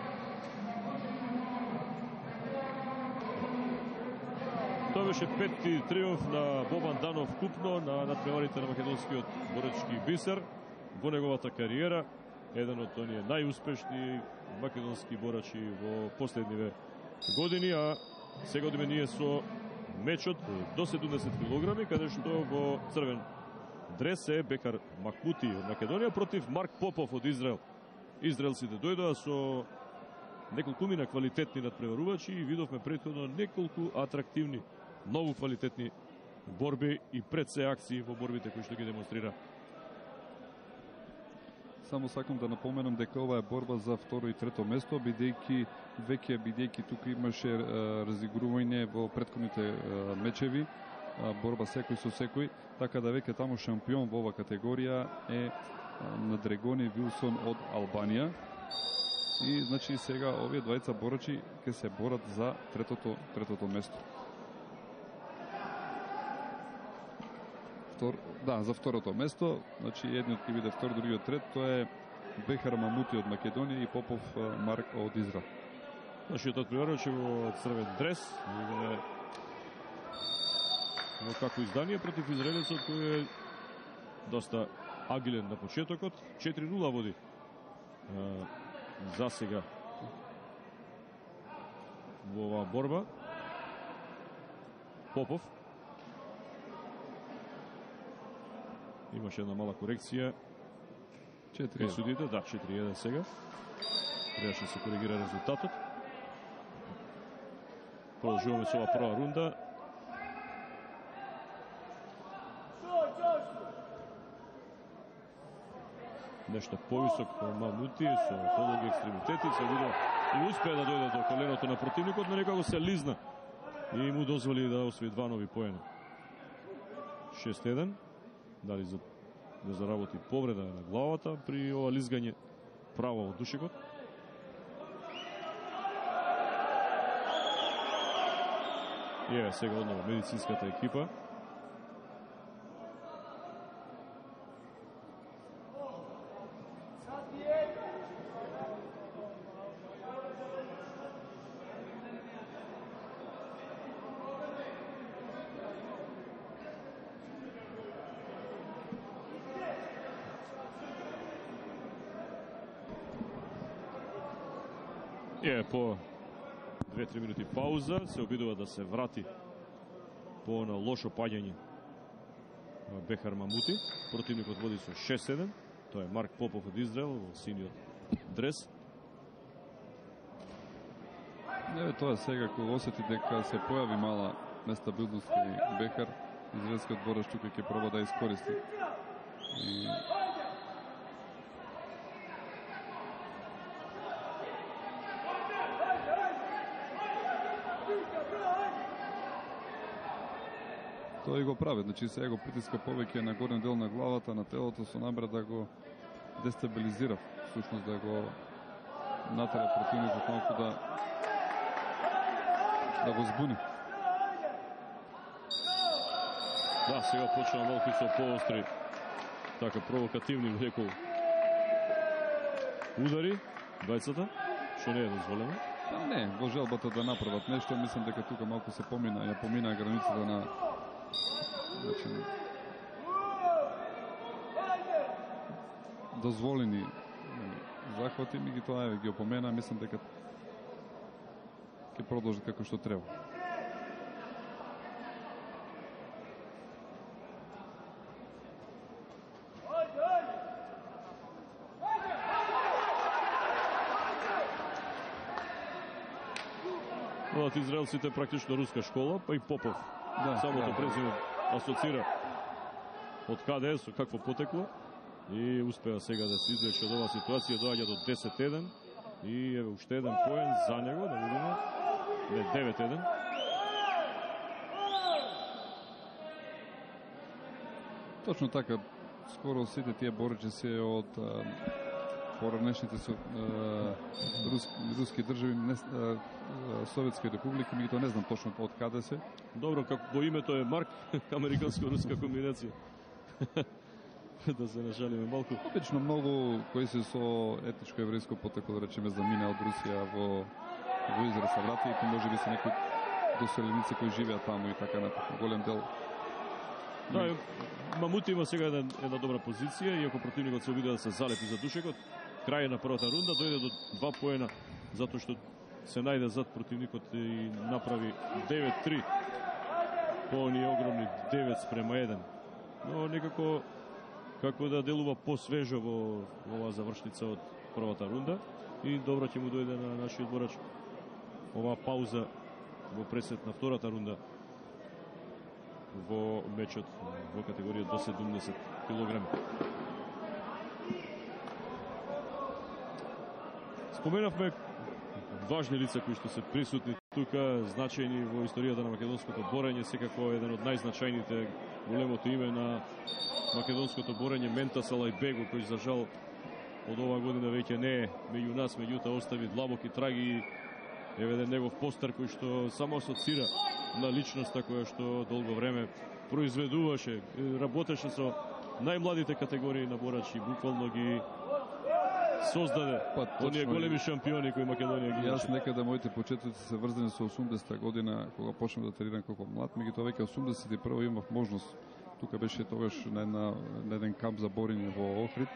Тоа беше петти триумф на Бобан Данов купно на надпреварите на македонскиот боречки бисер во неговата кариера. Еден од оние најуспешни македонски борачи во последниве години, а сега одиме ние со мечот до 70 кг, каде што во црвен дрес е Бекар Макути од Македонија против Марк Попов од Израел. Израелците дојдоа со неколкумина квалитетни надпреварувачи и видовме претходно неколку атрактивни, многу квалитетни борби и пред се акции во борбите кои што ги демонстрира. Само сакам да напоменам дека ова е борба за второ и трето место, бидејќи тука имаше разигрување во претходните мечеви, борба секој со секој, така да веќе таму шампион во ова категорија е Надрегони Вилсон од Албанија. И значи сега овие двајца борачи ќе се борат за третото место. За второто место, значи едниот ќе биде втор, другиот трет, тоа е Бехар Мамути од Македонија и Попов Марк од Израел. Нашиот надпреварувач во црвен дрес, во како издание против израелецот кој е доста агилен на почетокот. 4-0 води за сега во оваа борба. Попов имаше една мала корекција. 4-1 судите, 4-1 сега. Требаше да се коригира резултатот. Продолжуваме со оваа прва рунда. нешто повисок Мамути со долги екстремитети, се видува и успеа да дојде до коленото на противникот, но некако се лизна и му дозволи да освои два нови поена. 6-1, дали да заработи повреда на главата при ова лизгање право од душекот. И сега одново медицинската екипа. По 2-3 минути пауза се обидува да се врати по на лошо паѓање Бехар Мамути. Противникот води со 6-7. Тоа е Марк Попов од Израел во синиот дрес. Тоа е сега кога осети дека се појави мала нестабилност кај Бехар, израелскиот борец тука ќе проба да искористи. И тоа и го прави, значи сега го притиска повеќе на горен дел на главата, на телото, со намера да го дестабилизира, всушност да го натера противникот малку да го збуни. Да, сега почна малку со поостри, така провокативни, рекол, удари двајцата, што не е дозволено. Не, во желбата да направат нешто, мислам дека тука малку се помина границата на дозволени захвати, ми ги тоа ги опомена, мислам дека ќе продолжи како што треба. Одат израелците практично руска школа, па и Попов. Да, самото презиме асоцира од каде е, со какво потекло и успеа сега да се извлече од оваа ситуација, доаѓа до 10-1 и еве уште еден поен за него, да видиме, не 9-1. Точно така, скоро сите тие боричи се од поранешните руски држави, Советски републики, меѓутоа не знам точно од каде се. Добро, како по името е Марк, американско-руска комбинација. Да се нашалиме малку. Обично многу кои се со етничко еврејско потекло, да речеме, замина од Русија во Израел се врати, и може би се некои доселеници кои живеат таму и така натаму. Голем дел. Да, Мамути има сега една добра позиција, иако противникот се обидува да се залепи за душекот. Крај на првата рунда дојде до 2 поена, затоа што се најде зад противникот и направи 9-3 по оние огромни 9-1. Но некако како да делува посвежо во оваа завршница од првата рунда и добро ќе му дојде на нашиот борач оваа пауза во пресет на втората рунда во мечот во категорија до 70 кг. Споменавме важни лица кои што се присутни тука, значајни во историјата на македонското борење, секако еден од најзначајните, големото име на македонското борење, Мента Салајбегу, кој за жал од оваа година веќе не е меѓу нас, меѓутоа остави длабоки траги. Еве еден негов постер кој што само асоцира на личноста која што долго време произведуваше, работеше со најмладите категории на борачи, буквално ги создаде оние големи шампиони кои Македонија ги имаше. Јас некаде моите почетоци се врзани со 80-та година, кога почнав да тренирам како млад, меѓутоа веќе 81 имав можност. Тука беше тогаш на еден камп за борење во Охрид,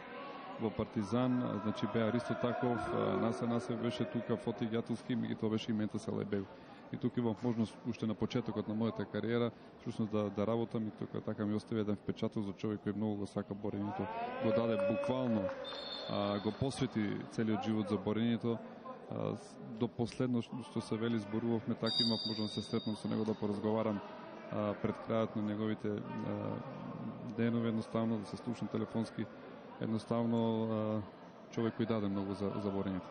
во Партизан, значи беа Ристо Таков, Насе беше тука, Фоти Ѓатовски, меѓутоа беше и Мента Салајбегу. И тука имав можност уште на почетокот на мојата кариера всушност да работам, и тука така ми остави еден впечаток за човек кој многу го сака борењето. Го даде буквално, го посвети целиот живот за борењето. До последно што се вели зборувавме, така имав можност да се сретнам со него, да поразговарам пред крајот на неговите денови, едноставно да се слушам телефонски едноставно човек кој даде многу за борењето.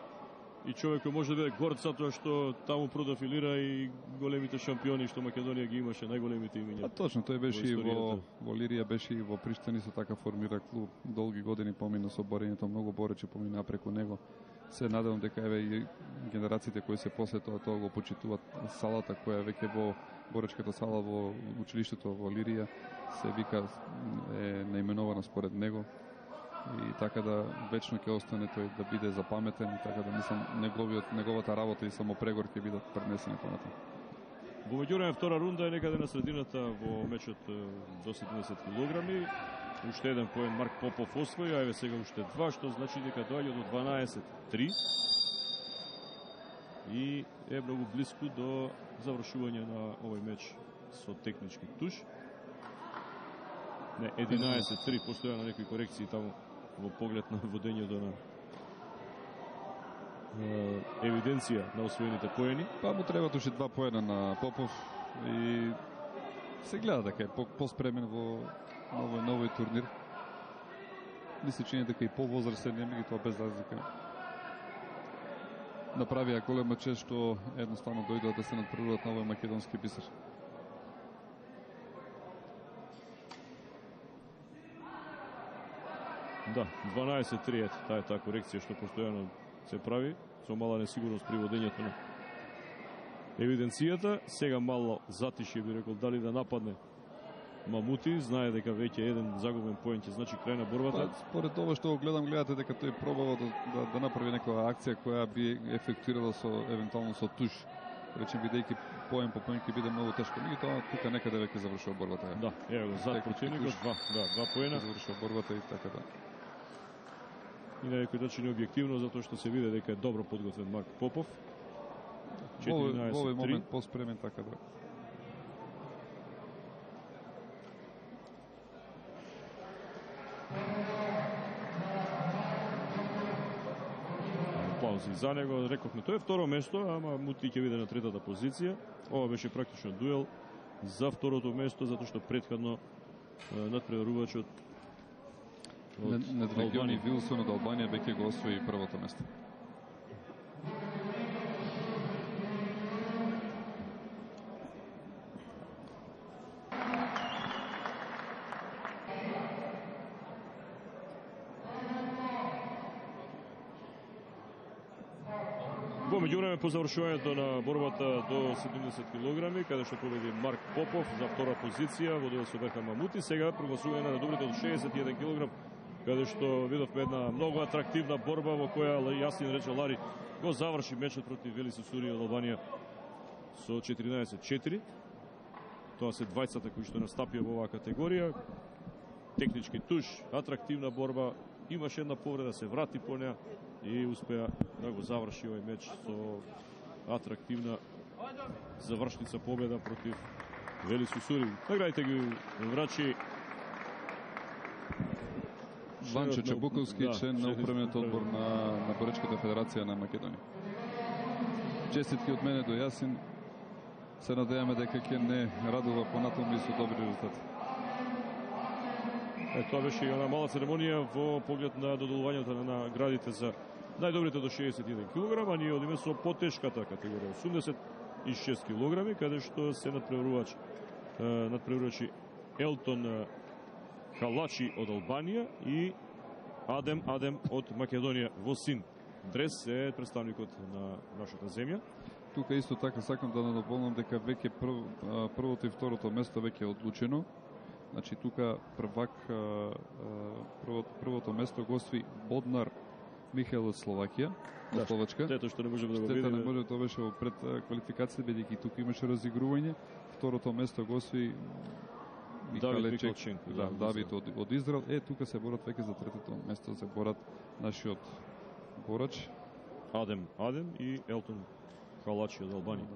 И човек кој може да биде горд затоа што таму продафилира и големите шампиони што Македонија ги имаше, најголемите имиња. Точно, тој беше и во Лирија, беше и во Приштани, со така формира клуб. Долги години помина со борењето, многу боречи помина преку него. Се надевам дека еве и генерациите кои се после тоа го почитуваат салата која веќе во боречката сала во училиштето во Лирија се вика е наименована според него. И така да вечно ќе остане тој да биде запаметен и така да мислам неговата работа и само прегор ќе бидат пренесени понатаму. Во меѓувреме втора рунда е некаде на средината во мечот до 70 кг. Уште еден поен Марк Попов освои, а еве сега уште два, што значи дека доаѓа до 12-3 и е многу близко до завршување на овој меч со технички туш. Не, 11-3, постојано некои корекции таму во поглед на водењето на евиденција на освоените поени. Па му требат уште два поена на Попов и се гледа дека е поспремен во новој турнир. Ми се чини дека и повозрастен е, меѓутоа без разлика направија голема чест што едноставно дојдоа да се надпреваруваат на овој македонски бисер. Да, 12-3, таа е таа корекција што постојано се прави, со мала несигурност при водењето на евиденцијата. Сега мало затишје, би рекол, дали да нападне Мамути, знае дека веќе еден загубен поен ќе значи крај на борбата. Па, според ова што гледам, гледате дека тој пробава да направи некоја акција која би ефектуирала евентуално со туш. Речем, бидејќи поен по поен ќе биде многу тешко. Меѓутоа тука некаде веќе завршува борбата. Да, ево го зад противникот, два поена. Завршува борбата и така да. И на некој начин е објективно, затоа што се види дека е добро подготвен Марк Попов. Во овој момент поспремен, така да. Аплаузи за него, рековме, тој е второ место, ама Мути ќе биде на третата позиција. Ова беше практично дуел за второто место, затоа што претходно надпреварувачот Недрегиони Вилсон од Албанија веќе го освои првото место. Во меѓувреме по завршувањето на борбата до 70 кг, каде што победи Марк Попов за втора позиција, водел со Берхан Мамути, сега прогласување на добрите од 61 кг, каде што видовме една многу атрактивна борба во која Јасин рече Лари го заврши мечот против Велис Усури од Албанија со 14-4. Тоа се двајцата кои што настапија во оваа категорија. Технички туш, атрактивна борба, имаше една повреда, се врати по неа и успеа да го заврши овој меч со атрактивна завршница победа против Велис Усури. Наградите ги врачи Ванчо Чебуковски, член на управниот одбор на Боречката федерација на Македонија. Честитки од мене до Јасин. Се надеваме дека ќе не радува понатаму и со добри резултати. Тоа беше и она мала церемонија во поглед на доделувањето на наградите за најдобрите до 61 кг, а ние одиме со потешката категорија 86 кг, каде што се надпреварувачи Елтон Халачи од Албанија и Адем од Македонија во син дрес е представникот на нашата земја. Тука исто така сакам да надополнам дека веќе првото и второто место веќе е одлучено. Значи тука првак првото место гостви Боднар Михаил од Словакија, од Словачка. Тето што не можеме да го видиме. видиме. Не може, тоа беше во пред квалификација, бидејќи тука имаше разигрување. Второто место гостви Давид Миколченко. Давид од Израел. Тука се борат веќе за третото место, се борат нашиот борач Адем и Елтон Халачи од Албанија.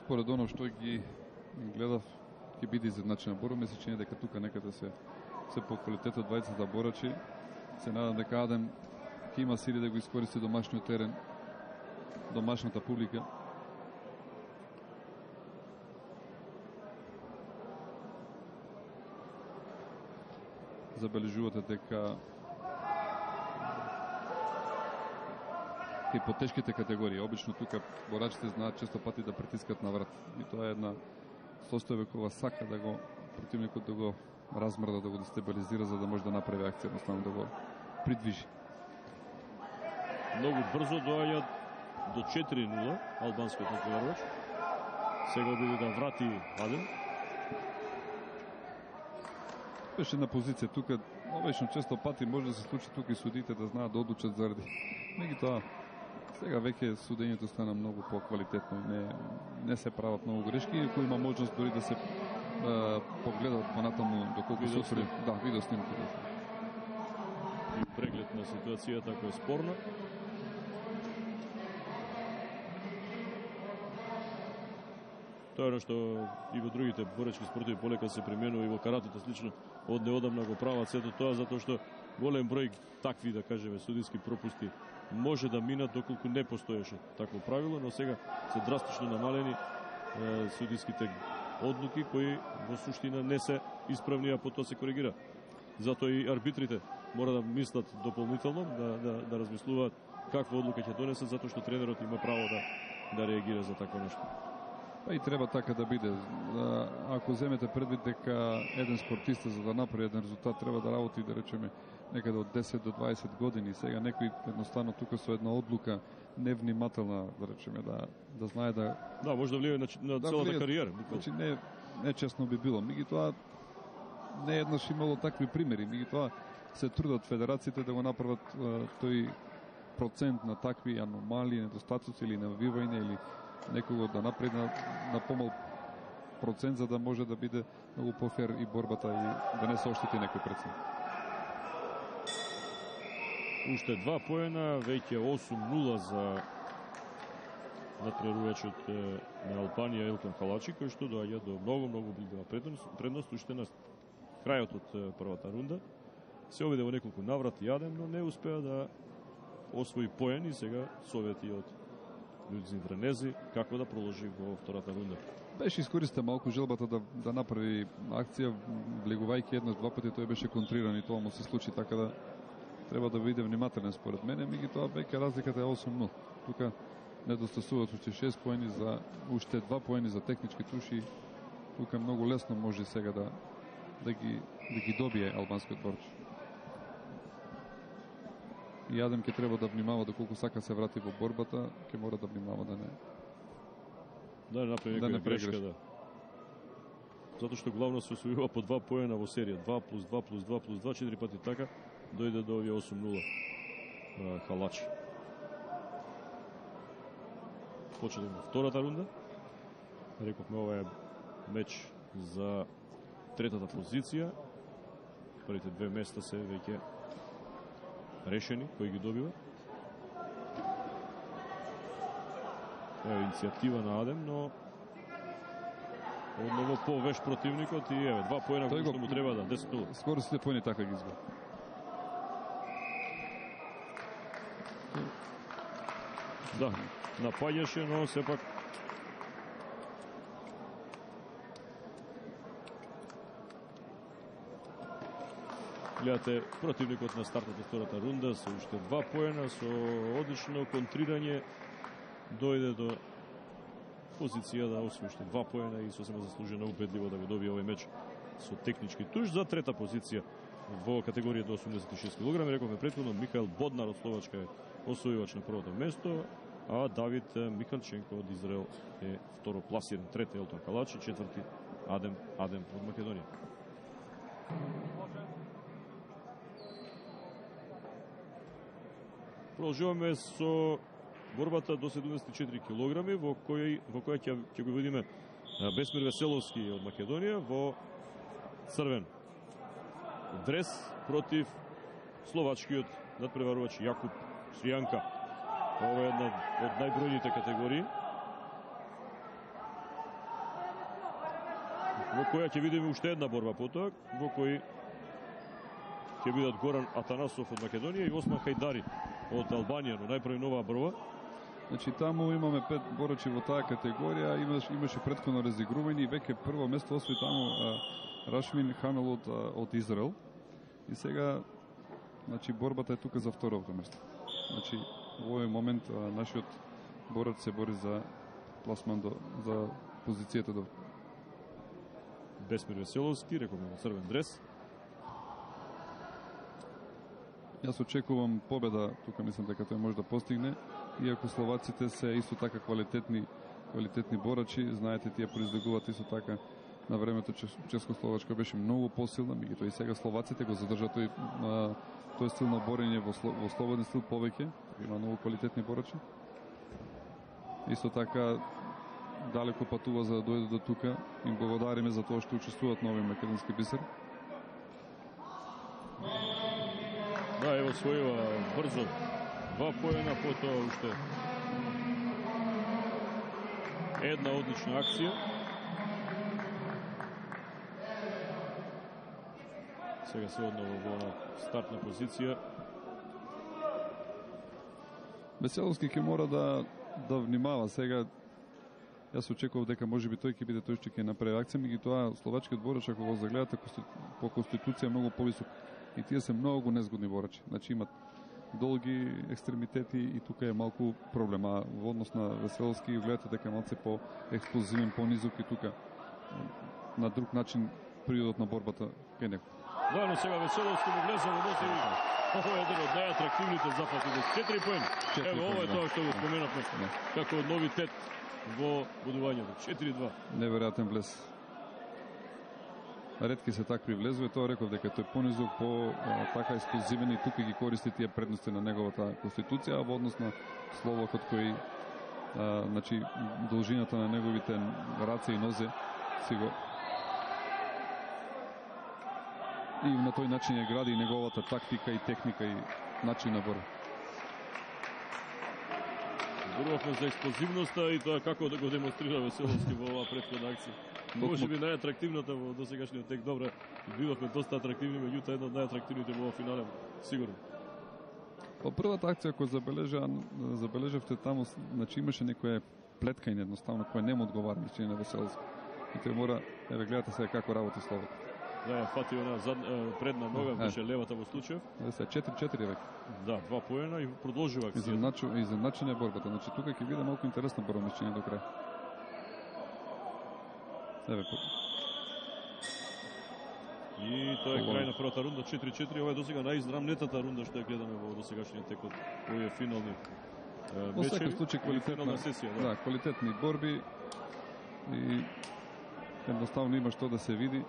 Според оно што ги гледав, ќе биде изедначена борба. Ми се чини дека тука некаде се по квалитетот двајцата борачи. Се надам дека Адем ќе има сили да го искористи домашниот терен, домашната публика. Забележувате дека и по тешките категории, обично тука борачите знаат често пати да притискат на врат. И тоа е една состојба која сака да го противникот да го размрда, да го дестабилизира, за да може да направи акција, едноставно да го придвижи. Многу брзо доаѓа до 4-0 албанскиот натпреварувач. Сега обиди да врати Адем. Беше на позиција тука, обично често пати може да се случи тука и судите да знаат да одлучат заради. Меѓутоа, сега веќе судењето стана многу по-квалитетно и не се прават многу грешки, иако има можност дори да се погледат понатаму доколку се отвори. Да, видеоснимки. И преглед на ситуацијата која е спорна. Тоа е што и во другите боречки спортови полека се применува, и во каратето слично од неодамна го прават сето тоа, затоа што голем број такви, да кажеме, судиски пропусти може да минат доколку не постоеше такво правило, но сега се драстично намалени судиските одлуки кои во суштина не се исправни, а потоа се коригира. Затоа и арбитрите мора да мислат дополнително, да размислуваат каква одлука ќе донесат, затоа што тренерот има право да реагира за такво нешто. Па и треба така да биде. Ако земете предвид дека еден спортиста за да направи еден резултат треба да работи, да речеме, некаде од 10 до 20 години, сега некој едноставно тука со една одлука невнимателна, да речеме, да знае да може да влијае на целата кариера. Значи не честно би било. Меѓутоа не еднаш имало такви примери. Меѓутоа се трудат федерациите да го направат тој процент на такви аномалии, недостатоци или навивање или некого да направи на помал процент, за да може да биде многу пофер и борбата и да не се оштети некој прецен. Уште 2 поена, веќе 8-0 за натпреварувачот на Албанија Елкон Халачи, кој што доаѓа до многу голема предност уште на крајот од првата рунда. Се обиде во неколку наврати Адем, но не успеа да освои поен и сега совети од Луцин Вренези како да продолжи во втората рунда. Беше искористен малку желбата да направи акција, влегувајќи еднаш-два пати, тој беше контриран и тоа му се случи, така да треба да биде внимателен според мене. Меѓутоа веќе разликата е 8-0. Тука недостасуваат уште 6 поени за уште 2 поени за технички туши. Тука многу лесно може сега да ги добие албанскиот борч. И Адем ќе треба да внимава доколку сака се врати во борбата, ќе мора да внимава да не направи некоја грешка, да. Затоа што главно се освојува по 2 поена во серија, 2 плюс 2 плюс 2 плюс 2, 4 пати така, дојде до овие 8-0 Халачи. Почнеме во втората рунда. Рековме, ова е меч за третата позиција. Првите две места се веќе решени, кој ги добива. Ева иницијатива на Адем, но одново повеш противникот и еве 2 поена кои што му треба, да 10-0. Скоро сите поени така ги изгледа. Да, напаѓаше, но сепак гледате противникот на стартот од втората рунда со уште 2 поена, со одлично контрирање дојде до позиција да освои уште 2 поена и сосема заслужено убедливо да го добие овој меч со технички туш за трета позиција во категорија до 86 кг. Рековме претходно, Михаил Боднар од Словачка е освојувач на првото место, а Давид Михалченко од Израел е второ пласиран. Трети Елтон Халачи, четврти Адем од Македонија. Продолжуваме со борбата до 74 кг во која ќе го видиме Бесмир Веселовски од Македонија во црвен дрес против словачкиот надпреварувач Јакуб Шријанка. Ова е една од најбројните категории во која ќе видиме уште една борба потоа, во кој ќе бидат Горан Атанасов од Македонија и Осман Хајдари од Албанија, но најпрви нова борба. Значи таму имаме 5 борачи во таа категорија, имаше претходно разигрување и веќе прво место освои таму Рашмин Хамел од Израел. И сега значи борбата е тука за второто место. Значи во овој момент нашиот борач се бори за пласман за позицијата до Бесмир Веселовски, рекоме во црвен дрес. Јас очекувам победа, тука мислам дека тој може да постигне, иако словаците се исто така квалитетни борачи, знаете, тие произлегуваат исто така на времето Чешко-Словачка беше многу посилна, меѓутоа и сега словаците го задржаат тој стил на борење во слободен стил повеќе, има многу квалитетни борачи. Исто така далеко патува за да дојде до тука. Им благодариме за тоа што учествуваат на овој македонски бисер. Да, ево својува брзо 2 поена, потоа уште една одлична акција. Сега се одново во стартна позиција. Веселовски ќе мора да внимава сега. Јас очекував дека можеби тој ќе биде тој што ќе направи акција, меѓутоа словачкиот борач, ако го загледате по конституција многу повисок и тие се многу незгодни борачи. Значи имат долги екстремитети и тука е малку проблема во однос на Веселовски. Гледате дека е малце по-експлозивен, по-низок и тука на друг начин приодот на борбата кај него. Да, но сега Веселовски му влезе во нос и ова е еден од најатрактивните запати до 4 поени. Ево, ова е тоа што го споменавме како новитет во будувањето. 4-2. Неверојатен влез. Ретки се такви влезове, тоа реков дека тој понизок, така експлозивен и тука ги користи тие предности на неговата конституција, а во однос на Словакот кој значи должината на неговите раце и нозе си го и на тој начин ја гради неговата тактика и техника и начин на борба. Зборувавме за експлозивноста и тоа како да го демонстрира Веселовски во оваа претходна акција. Може би најатрактивната во досегашниот тек. Добре, бивавме доста атрактивни, меѓутоа една од најатрактивните во финале, сигурно. По првата акција која забележавте таму, значи имаше некоја плеткање едноставно која не му одговара на Веселовски. И тој мора, еве гледате сега како работи Словак. Да, ја фати она предна нога, беше левата во случајов. Се 4-4 веќе. Да, 2 поена и продолжува акцијата. Изначена е борбата. Значи тука ќе биде малку интересна борба мислење до крај. Еве. И тоа е крај на првата рунда, 4-4. Ова е досега најизрамнетата рунда што ја гледаме во досегашниот тек од овие финални мечеви. Во секој случај квалитетна сесија, да, квалитетни борби и едноставно има што да се види.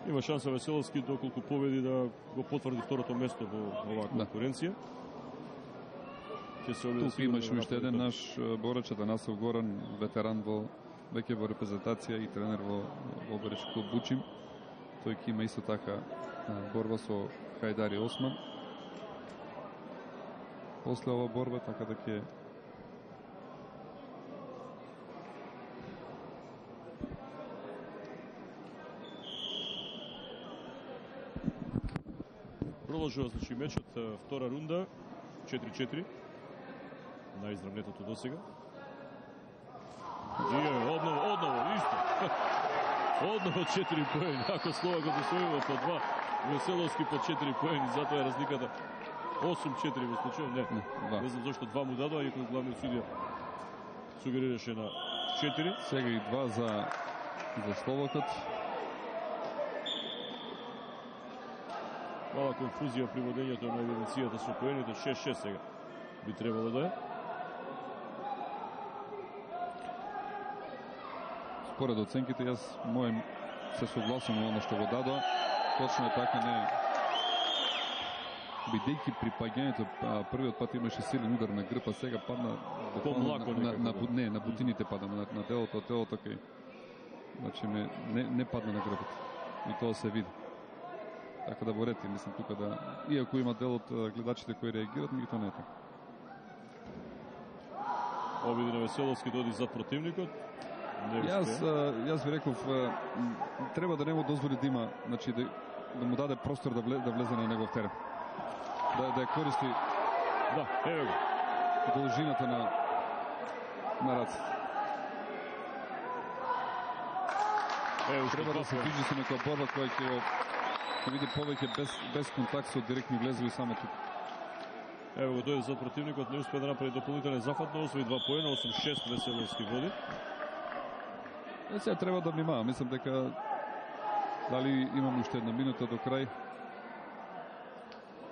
Има шанса Веселовски доколку победи да го потврди второто место во оваа конкуренција. Тук имаше уште еден наш борач, Атанасов Горан, ветеран веќе во репрезентација и тренер во Беречки клуб Бучим. Тој ќе има исто така борба со Хајдари Осман. После ова борба, така да ќе продолжува значи мечот, втора рунда, 4-4. Најизрамнетото до сега. Одново, исто. Одново 4 поени. Ако Словакот освојува по 2, Веселовски по 4 поени, затоа е разликата 8-4 во случајот. Не знам зашто 2 му дадоа, иако главниот судија сугерираше на 4. Сега и 2 за Словакот. Мала конфузија при водењето на евиденцијата со поените. 6-6 сега би требало да е. Според оценките, јас се согласувам на оно што го дадоа. Точно е така, не бидејќи при паѓањето првиот пат имаше силен удар на грб, а сега падна на бутините падна, на делото кај. Значи не падна на грбот. И тоа се види. Така да борете, мислам тука да... Иако има дел од гледачите кои реагираат, меѓутоа не е така. Обиди на Веселовски доди за противникот. Јас ви реков, треба да не му дозволи да има, значи да му даде простор да влезе на негов терен. Да ја користи. Да, еве го. Должината на раците. Треба да се движи со некоја борба која ќе види повеќе без контакт со директни влезови само тук. Ево го дојде за противникот, не успе да направи дополнителен зафат, но освои 2 поена, 8-6 Веселовски води. Сега треба да внимава, мислам дека дали имам уште една минута до крај.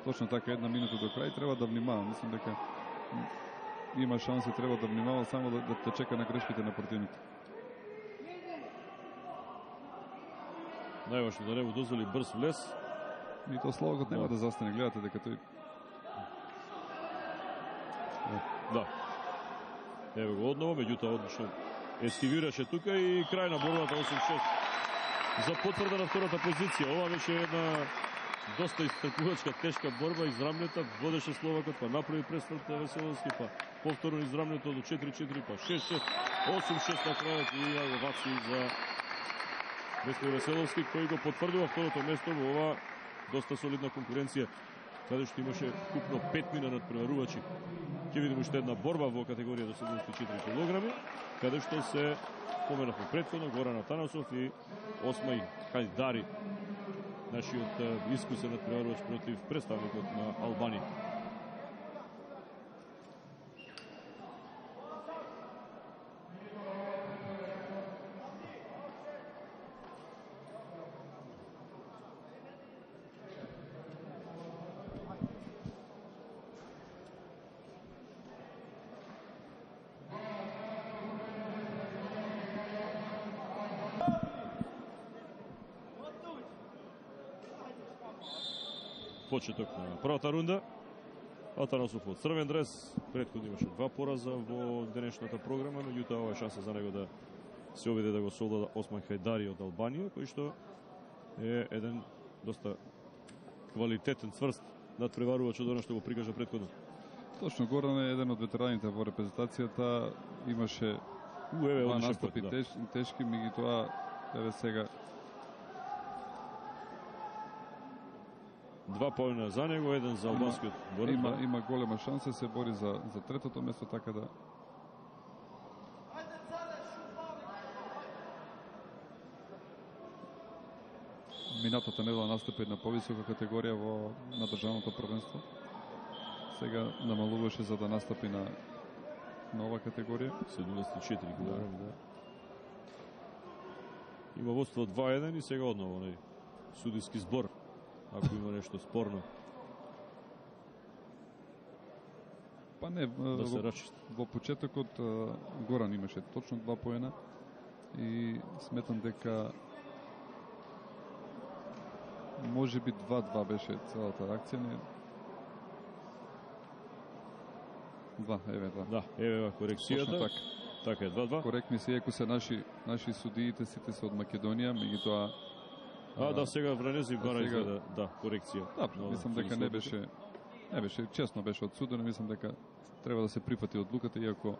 Точно така, една минута до крај, треба да внимава. Мислам дека има шанси, треба да внимава само да чека на грешките на противник. Најважно да не му дозволи брз влез. И то Славокот нема да застане, гледате дека тој. Да. Ево го одново, меѓутоа одлично ескивираше тука и крај на борбата 8-6. За потврда на втората позиција. Ова беше една доста истрпувачка, тешка борба, израмнета, водеше Словакот, па направи пресврт Веселовски, па повторно израмнето до 4-4, па 6-6, 8-6 на крајот и овации за Весли Веселовски, кој го потврдува второто место во ова доста солидна конкуренција, каде што имаше купно 5 мина надпреварувачи. Ќе видиме уште една борба во категорија до 74 килограми, каде што се споменавме претходно Горан Атанасов и Осмај Хајдари, нашиот искусен надпреварувач против представникот на Албанија. Почеток на првата рунда. Атанасов од црвен дрес, претходно имаше 2 пораза во денешната програма, меѓутоа ова е шанса за него да се обиде да го совлада Осман Хајдари од Албанија, кој што е еден доста квалитетен, цврст надпреварувач од она што го прикажа претходно. Точно, Горан е еден од ветераните во репрезентацијата, имаше два настапи тешки, меѓутоа еве сега 2 поена за него, еден за албанскиот борец. Има голема шанса, се бори за третото место, така да минатата недела настапи на повисока категорија на државното првенство. Сега намалуваше за да настапи на нова категорија. 74 килограми, да. Има водство 2-1 и сега одново судиски збор, ако има нешто спорно. Па не, да се рачисти. Во почетокот Горан имаше точно 2 поена и сметам дека може би 2-2 беше целата акција. Не... 2, еве 2. Да, еве корекцијата. Така е, 2-2. Коректни се, иако се наши судиите, сите се од Македонија, меѓутоа да, сега Вранези бара изгледа, да, корекција. Да, мислам дека не беше честно беше одсудено, мислам дека треба да се прифати одлуката, иако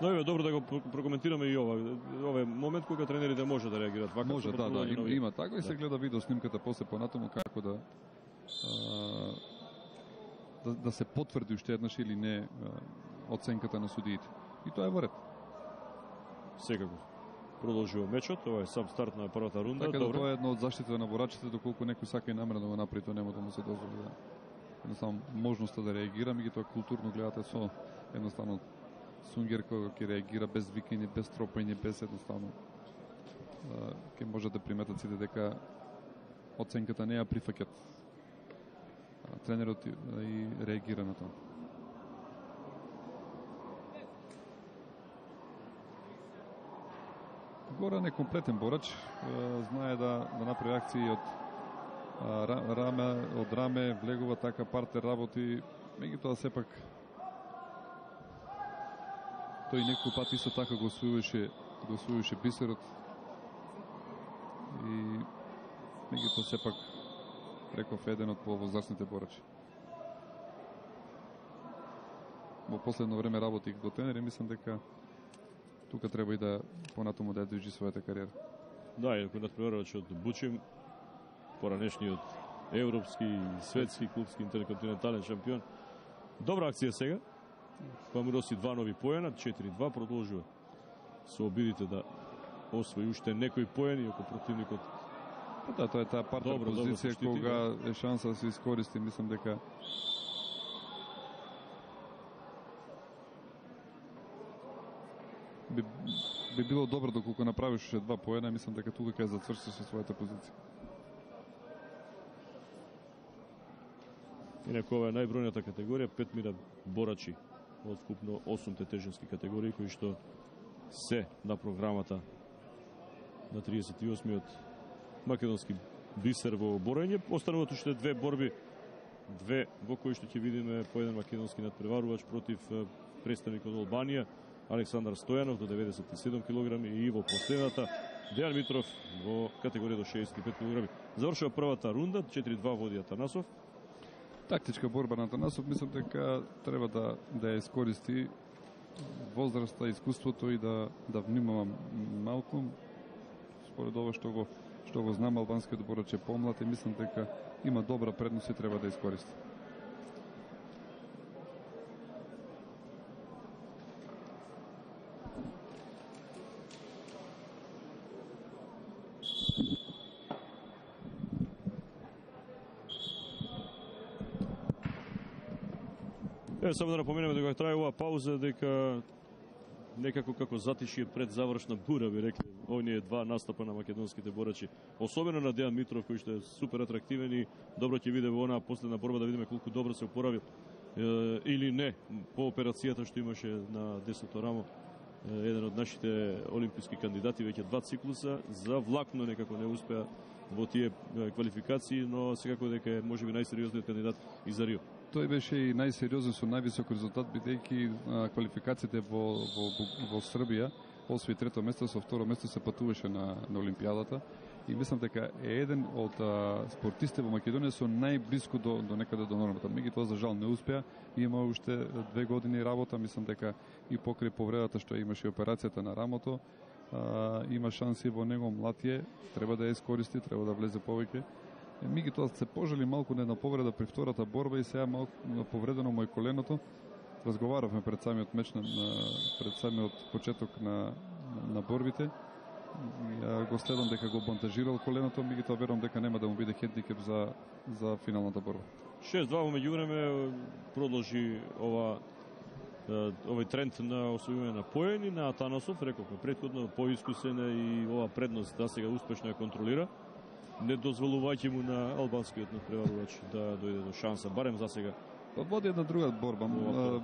но е добро да го прокоментираме и ова е момент кога тренерите може да реагираат вака. Може, да, има така и се гледа видео снимката после понатаму како да се потврди уште еднаш или не оценката на судиите. И тоа е во ред. Секако. Продолжува мечот, ова е сам старт на првата рунда. Така да тоа е едно од заштитите на борачите, доколку некој сака и намерено да го направи, тоа нема да му се дозволи да едноставно можноста да реагира, меѓутоа културно гледате со едноставно Сунгер кој ќе реагира без викање, без тропање, без едноставно ќе може да приметат сите дека оценката не ја прифаќат. Тренерот и реагира на тоа. Горан е комплетен борач, знае да направи акции од раме, влегува така, партер работи, меѓутоа сепак тој некој пат исто така го освојуваше бисерот и меѓутоа сепак реков еден од повозрастните борачи. во последно време работи како тренер и мислам дека тука треба и да понатаму да движи својата кариера. Да, и ако надпреварувач од Бучим, поранешниот европски и светски клубски интерконтинентален шампион. Добра акција сега. Па му носи два нови поена, 4-2, продолжува со обидите да освои уште некои поени, ако противникот. Да, тоа е таа партнер позиција кога е шанса да се искористи, мислам дека би било добро доколку направиш уште два поена, мислам дека тука ќе зацврши со својата позиција. Инаку ова е најбројната категорија, 5 борачи од вкупно 8 тежински категории кои што се на програмата на 38-миот македонски бисер во борење. Остануваат уште две борби, две во кои што ќе видиме по еден македонски надпреварувач против представник од Албанија, Александар Стојанов до 97 кг и во последната Дејан Митров во категорија до 65 кг. Завршува првата рунда, 4-2 води Атанасов. Тактичка борба на Атанасов, мислам дека треба да ја искористи возраста, искуството и да внимава малку. Според ова што го знам, албанскиот борач е помлад и мислам дека има добра предност и треба да искористи. Само да напоменеме дека трае оваа пауза, дека некако како затишие пред завршна бура, би рекле, оние два настапа на македонските борачи. Особено на Дејан Митров, кој што е супер атрактивен и добро ќе види во онаа последна борба, да видиме колку добро се опоравил или не по операцијата што имаше на десното рамо. Еден од нашите олимписки кандидати, веќе два циклуса, за влакно некако не успеа во тие квалификации, но секако дека е можеби најсериозниот кандидат и за Рио. Тој беше и најсериозен со највисок резултат, бидејќи квалификациите во Србија освои трето место, со второ место се патуваше на Олимпијадата и мислам дека е еден од спортистите во Македонија со најблиску до некаде до нормата. Меѓутоа за жал не успеа, има уште 2 години работа, мислам дека и покрај повредата што имаше операцијата на рамото, има шанси во него, млатие, треба да ја искористи, треба да влезе повеќе. Меѓутоа се пожали малку на една повреда при втората борба и сега малку повредено му е коленото. Разговаравме пред самиот меч, пред самиот почеток на борбите. Го следам дека го бантажирал коленото, меѓутоа верувам дека нема да му биде хендикеп за финалната борба. 6-2 во меѓувреме продолжи овој тренд на освојување на поени на Атанасов, рековме претходно поискусен и ова предност да сега успешно ја контролира, не дозволувајќи му на албанскиот надпреварувач да дојде до шанса, барем за сега. Води една друга борба.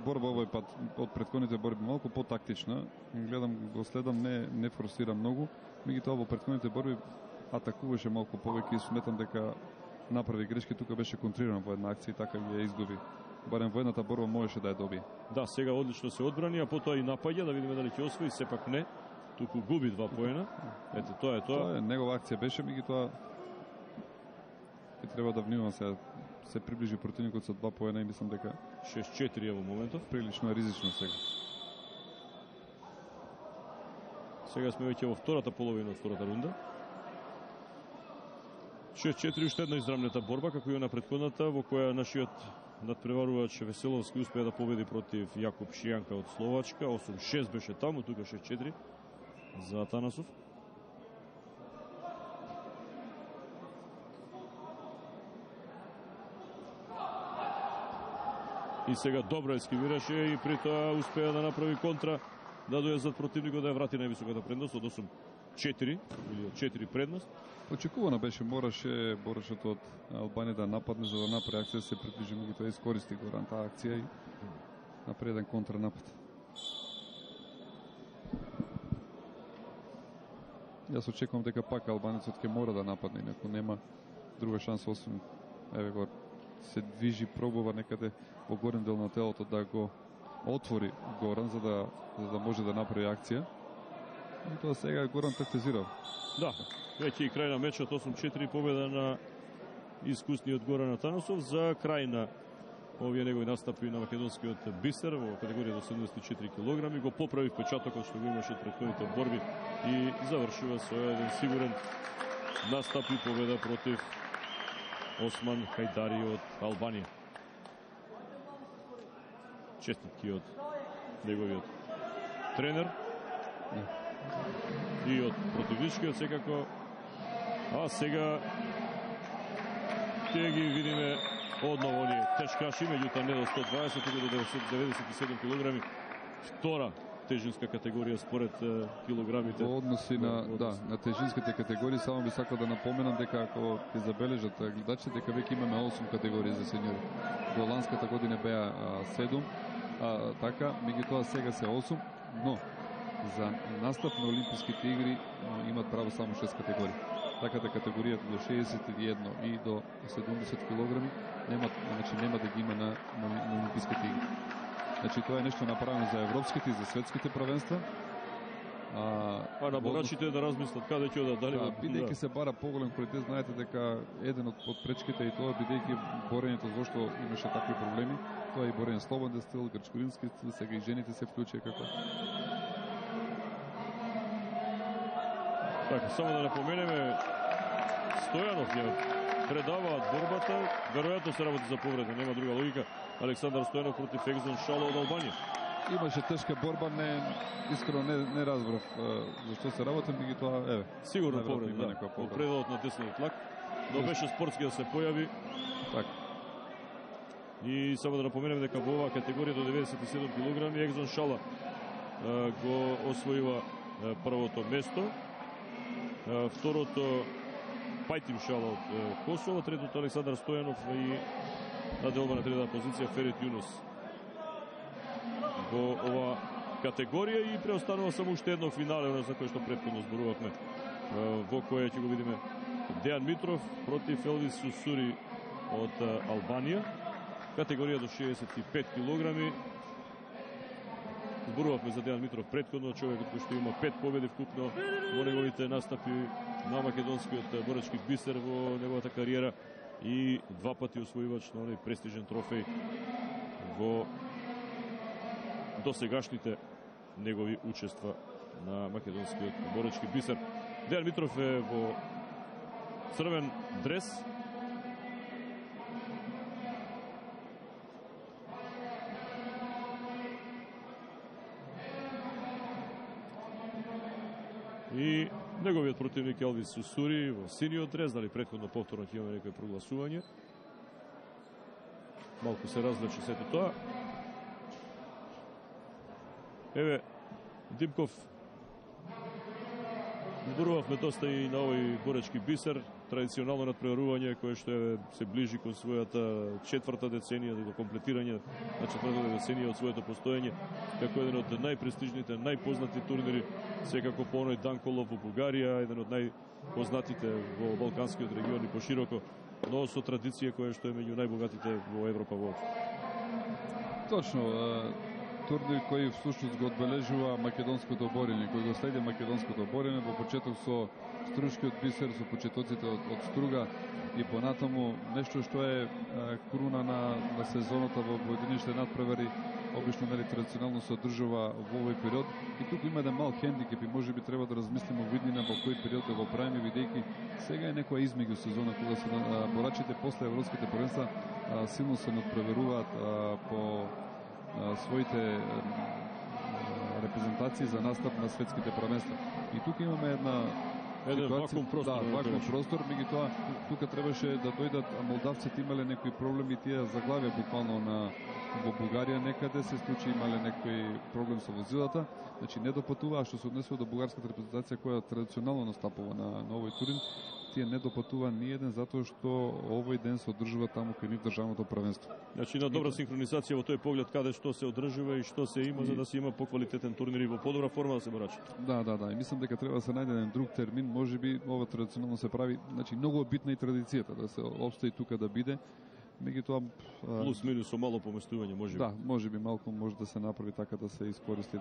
Борба овој пат од претходните борби малку потактична. Гледам, го следам, не форсира многу. Меѓутоа во претходните борби атакуваше малку повеќе и сметам дека направи грешки, тука беше контриран во една акција и така ја изгуби. Барем во едната борба можеше да ја добие. Да, сега одлично се одбрани, а потоа и напаѓа, да видиме дали ќе освои, сепак не. Туку губи 2 поена. Ете, тоа е тоа. Тоа е негова акција беше, меѓутоа и треба да внимава се приближи противникот со 2 поена и мислам дека 6-4 во моментов. Прилично е ризично сега. Сега сме веќе во втората половина од втората рунда. 6-4, уште една израмната борба, како и на претходната, во која нашиот надпреварувач Веселовски успеа да победи против Јакуб Шијанка од Словачка. 8-6 беше таму, тука 6-4 за Атанасов. И сега добро ескивираше и при тоа успеа да направи контра, да дојде зад противникот, да ја врати највисоката предност од 8-4 или од 4 предност. Очекувано беше, мораше борачот од Албанија да нападне за да направи акција, се приближи, меѓутоа искористи Горан таа акција и направи еден контранапад. Јас очекувам дека пак албанецот ќе мора да нападне, инаку нема друга шанса освен еве го се движи, пробува некаде во горен дел на телото да го отвори Горан за да може да направи акција. И тоа сега Горан тактизирал. Да, веќе и крај на мечот, 8-4 победа на искусниот Горан Атанасов. За крај на овие негови настапи на македонскиот бисер во категорија до 74 кг, го поправи впечатокот што го имаше од претходните борби и завршува со еден сигурен настап и победа против Осман Хајдари од Албанија. Честитки од неговиот тренер и од противничкиот секако. А сега ќе ги видиме одново оние тешкаши, меѓутоа не до 120, туку до 97 килограми. Втора тежинска категорија според килограмите. Во односи на тежинските категории, само би сакал да напоменам дека ако ќе забележат гледачите дека веќе имаме 8 категории за сеньори. До ланската година беа 7, така, меѓутоа сега се 8, но за настап на Олимписките игри имат право само 6 категории. Така да категоријата до 61 и до 70 кг нема да ги има на Олимписките игри. Значи тоа е нешто направено за европските и за светските првенства. На борачите да размислат каде ќе одат, дали бидејќи се бара поголем квалитет, знаете дека еден од пречките и тоа бидејќи борењето зашто имаше такви проблеми, тоа е и борење слободен стил, грчко-римски стил, сега и жените се вклучија како. Така, само да напоменеме, Стојанов ја предаваат борбата, веројатно се работи за повреда, нема друга логика. Александар Стојанов против Егзон Шало од Албанија. Имаше тешка борба, искрено не разбрав зашто се работи, меѓутоа еве. Сигурно повреда, да, во предалот на десниот лак, но беше спортски да се појави. Така. И само да напоменеме дека во оваа категорија до 97 кг Егзон Шала го освоила првото место. Второто Пајтим Шала од Косово, третото Александар Стојанов и на делба на трета позиција Ферит Јунус во ова категорија и преостанува само уште едно финале за кое што претходно зборувавме, во кое ќе го видиме Дејан Митров против Елвис Сусури од Албанија, категорија до 65 кг. Зборувавме за Дејан Митров претходно, човекот кој што има 5 победи вкупно во неговите настапи на македонскиот борачки бисер во неговата кариера и 2 пати освојувач на оној престижен трофеј во досегашните негови учества на македонскиот борачки бисер. Дејан Митров е во црвен дрес. И неговиот противник Елвис Сусури во синиот дрес, дали претходно повторно ќе имаме некој прогласување. Малку се развлече сето тоа. Еве, Дипков, зборувавме доста и на овој борачки бисер, традиционално надпреварување кое што се ближи кон својата четврта деценија, до комплетирање на четвртата деценија од своето постоење, како еден од најпрестижните, најпознати турнири, секако по оној Данколов во Бугарија, еден од најпознатите во Балканскиот регион и пошироко, но со традиција која што е меѓу најбогатите во Европа воопшто. Точно, турнир кој всушност го одбележува македонското борење, кој го следи македонското борење во почеток со струшкиот бисер, со почетоците од струга и понатаму нешто што е круна на сезоната во поединечните надпревари, обично традиционално се одржува во овој период. И туку има еден мал хендикеп и можеби треба да размислиме виднина во кој период да го правиме, бидејќи сега е некоја измеѓу сезона кога се борачите после европските првенства силно се надпреверуваат по своите репрезентации за настап на светските првенства. И тука имаме еден вакуум простор. Вакуум простор, меѓутоа тука требаше да дојдат молдавците, имале некои проблеми, тие заглавија буквално во Бугарија некаде се случи, имале некој проблем со возилата, значи не допатуваа, што се однесува до бугарската репрезентација која традиционално настапува на овој турнир. Тие не допатува ни еден затоа што овој ден се одржува таму кај нив државното првенство. Значи на добра синхронизација во тој поглед каде што се одржува и што се има за да се има поквалитетен турнир и во подобра форма да се борачи. Да, и мислам дека треба да се најде еден друг термин, можеби ова традиционално се прави, значи многу битна и традицијата да се опстои тука да биде. Меѓутоа плюс минус со мало поместување можеби. Да, можеби малку може да се направи така да се искористи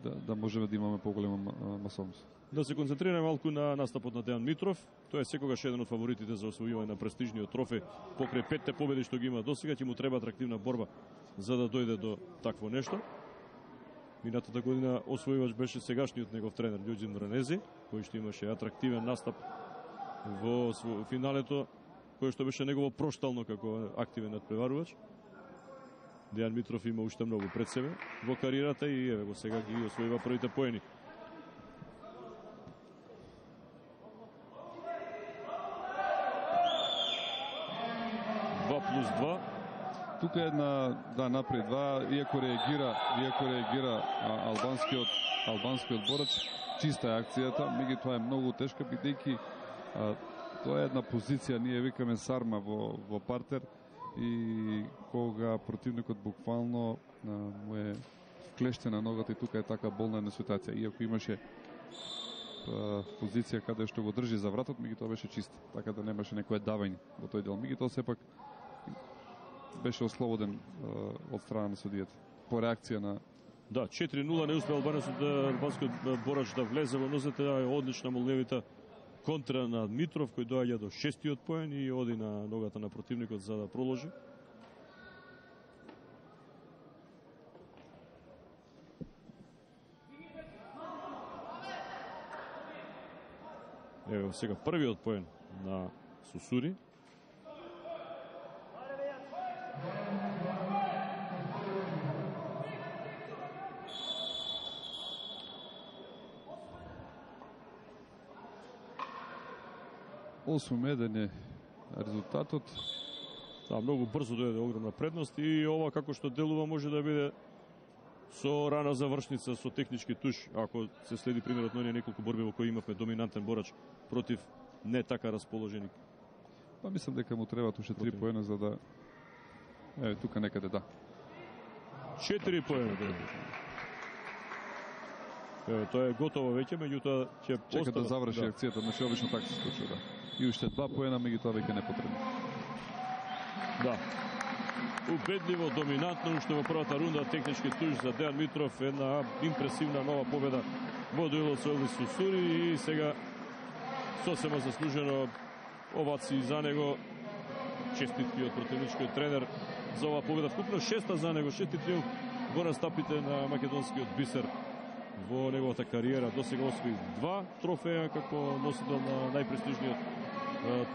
да можеме да имаме поголема масовност. Да се концентрираме малку на настапот на Дејан Митров. Тој е секогаш еден од фаворитите за освојување на престижниот трофеј. Покрај 5 победи што ги има досега, ќе му треба атрактивна борба за да дојде до такво нешто. Минатата година освојувач беше сегашниот негов тренер Љуѓин Ранези, кој што имаше атрактивен настап во финалето, кој што беше негово проштално како активен надпреварувач. Дејан Митров има уште многу пред себе во кариерата и еве го сега ги освојува првите поени. Плюс 2. Тука една напред 2, иако реагира албанскиот борач, чиста е акцијата, меѓутоа е многу тешка бидејќи тоа е една позиција, ние викаме сарма во партер, и кога противникот буквално му е вклештена ногата и тука е така болна една ситуација. Иако имаше позиција каде што го држи за вратот, меѓутоа беше чист, така да немаше некое давање во тој дел. Меѓутоа сепак беше ослободен од страна на судијата по реакција на... Да, 4-0 не успеал албанскиот борач да влезе во нозете, е одлична молневита контра на Митров, кој доаѓа до 6-тиот поен и оди на ногата на противникот за да проложи. Ево сега првиот поен на Сусури. Осум-еден е резултатот. Да, многу брзо дојде огромна предност и ова како што делува може да биде со рана завршница, со технички туш, ако се следи примерот на неколку борби во кои имавме доминантен борач против не така расположени. Па мислам дека му треба уште 3 поена за да... Еве, тука некаде, да. 4 поена. Тоа е готово веќе, меѓутоа ќе чека да заврши акцијата, значи обично така се случува, да. И уште 2 поена, меѓутоа веќе не потребно. Да. Убедливо, доминантно, уште во првата рунда, технички туш за Дејан Митров, една импресивна нова победа во дуелот со Елвис Сусури и сега сосема заслужено овации за него. Честитки од противничкиот тренер за оваа победа. Вкупно 6-та за него, 6-ти триумф во настапите на македонскиот бисер во неговата кариера. До сега освои 2 трофеја како носител на најпрестижниот